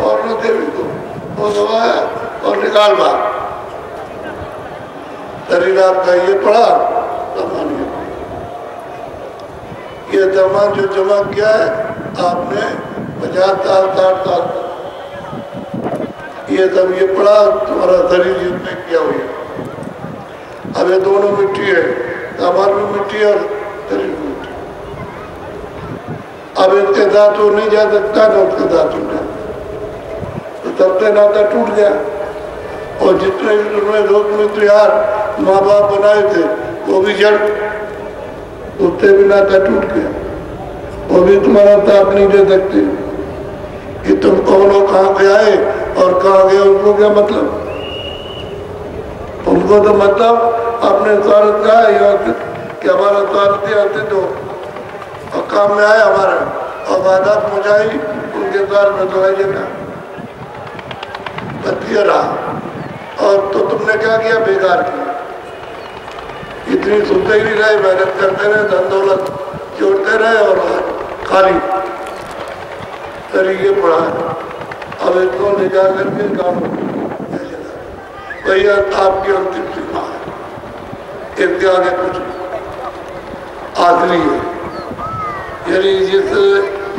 और न देवी को। वो दबाया और निकाल बाहर। शरीर आपका ये पड़ा सामान, ये सामान जो जमा किया है आपने 50 साल 60 साल, ये सब ये पड़ा तुम्हारा शरीर जिसने किया हुआ। अब ये दोनों मिट्टी है, सामान में मिट्टी और शरीर में मिट्टी। अब इसके साथ वो नहीं जा सकता ना उसके साथ उठा, तो सबसे नाता टूट गया। और जितने भी तुम्हें दोस्त मित्र यार माँ बाप बनाए थे वो भी जड़, उससे भी नाता टूट गया। वो भी तुम्हारा साथ नहीं दे सकते कि तुम कौन हो, कहाँ पे आए और कहाँ गए, उनको क्या मतलब। उनको तो मतलब अपने स्वार्थ का है कि हमारा स्वार्थ आते तो और काम में आए हमारा और बाधा पहुंचाई उनके साथ में तो जगह बतिया रहा। और तो तुमने क्या किया, बेकार किया। इतनी सुनते ही नहीं रहे, मेहनत करते रहे, धन दौलत जोड़ते रहे और खाली तरीके पढ़ा है। अब इसको ले जा करके गाँव भैया आपकी अंतिम सीमा है, इसके आगे कुछ आखिरी है। यानी जिस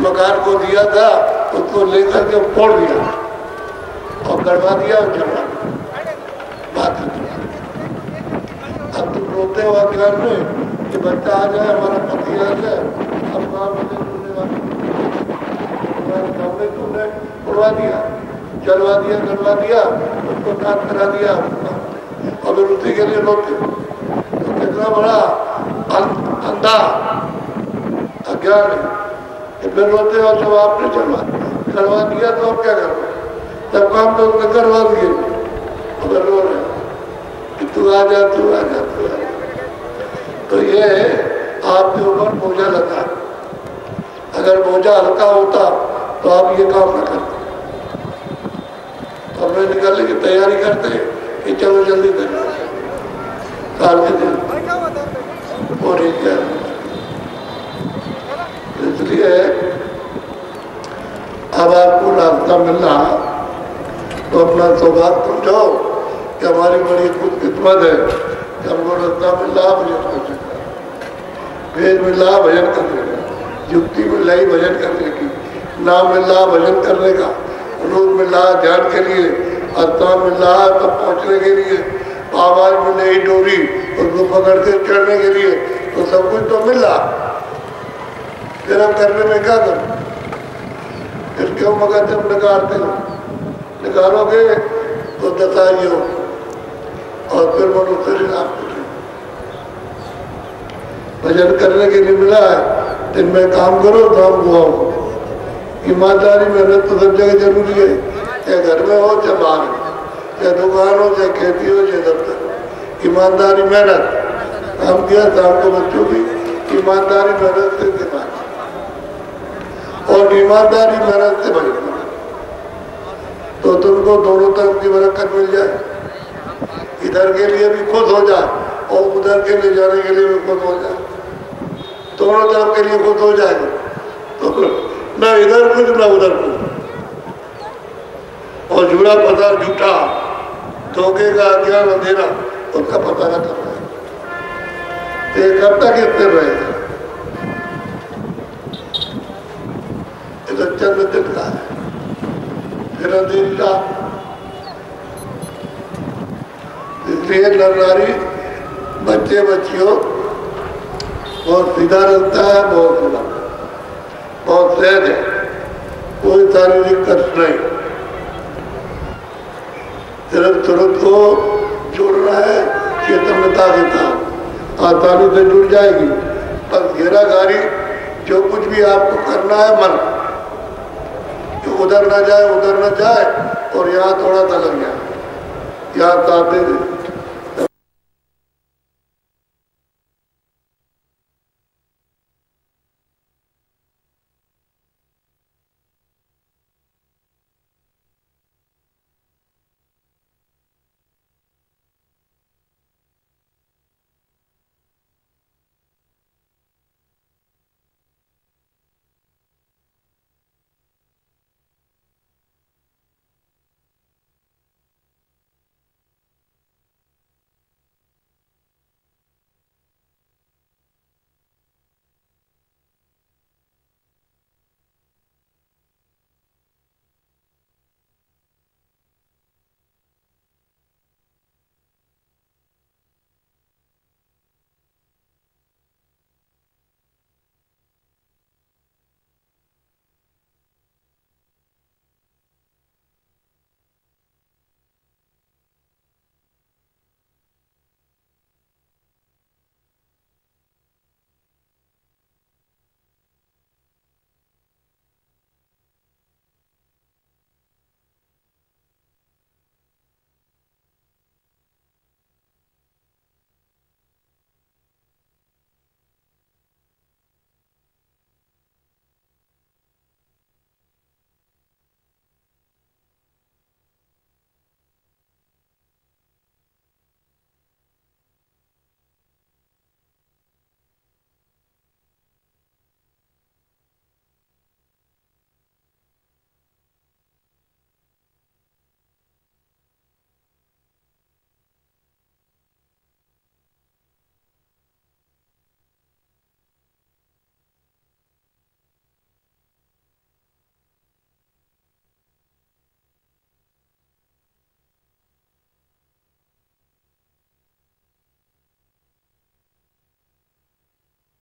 मकान को दिया था उसको लेकर के फोड़ दिया और करवा दिया और चलवा बात। अब तुम रोते हो अज्ञान में कि बच्चा आ जाए, हमारा पति आ जाए, अब कहाँ मुझे तुमने उड़वा दिया, चलवा दिया, करवा दिया, उसको नाक करा दिया और फिर उसी के लिए रोते। तो कितना बड़ा अंधा अज्ञान है। फिर रोते हो जब आपने करवा दिया तो अब क्या करना, तब काम तो उसने करवा दिए अगर रो रहे कि तू आ जा, तू आ जा, तू आ जा। तो ये आपके ऊपर बोझा लगा। अगर बोझा हल्का होता तो आप ये काम न करते। हमने निकलने की तैयारी करते कि चलो जल्दी करें, साल के दिन और इसलिए अब आपको रास्ता मिल रहा तो अपना सौभाग्य समझो कि हमारी बड़ी खुशकिस्मत है कि हमको रास्ता मिल रहा भजन करने का, वेद मिल रहा भजन करने का, युक्ति मिल रही भजन करने की, नाम मिल रहा भजन करने का, रोज मिल रहा ध्यान के लिए, स्थान मिल रहा तब पहुँचने के लिए, आवाज मिल रही डोरी उसको पकड़ के चढ़ने के लिए, तो सब कुछ तो मिल रहा। फिर हम करने में क्या करें? फिर क्यों मगर जब निकालते हो, निकालोगे तो दताइए हो और फिर मनुष्य लाभ भजन करने के लिए मिला है। दिन में काम करो तो हम गुआओ। ईमानदारी मेहनत तो सब जगह जरूरी है, चाहे घर में हो चाहे बाहर हो, चाहे दुकान हो चाहे खेती हो चाहे दफ्तर। ईमानदारी मेहनत काम किया शाम को बच्चों की ईमानदारी मेहनत से दिमाग और ईमानदारी मेहनत से भजन तो तुमको दोनों तरफ की बरकत मिल जाए। इधर के लिए भी खुश हो जाए और उधर के लिए जाने के लिए भी खुश हो जाए, दोनों तरफ के लिए खुश हो जाएगा। तो न इधर कुछ न उधर कुछ। और झूठा पता झूठा, धोखे का अज्ञान अंधेरा उसका पता न कर रहे। तो कब तक स्थिर रहेगा? इधर चंद्र दिन का है, फिर अंधेरी रात। इसलिए नर नारी बच्चे बच्चियों बहुत सीधा रहता है, बहुत सीधा, बहुत सहज है, कोई शारीरिक कष्ट नहीं। सिर्फ तुरंत को जोड़ना है चेतनता के साथ, आसानी से जुड़ जाएगी। बस घेराघारी जो कुछ भी आपको करना है मन कि उधर ना जाए, उधर ना जाए और यहाँ थोड़ा सा लग जाए, यहाँ साथ दे दे।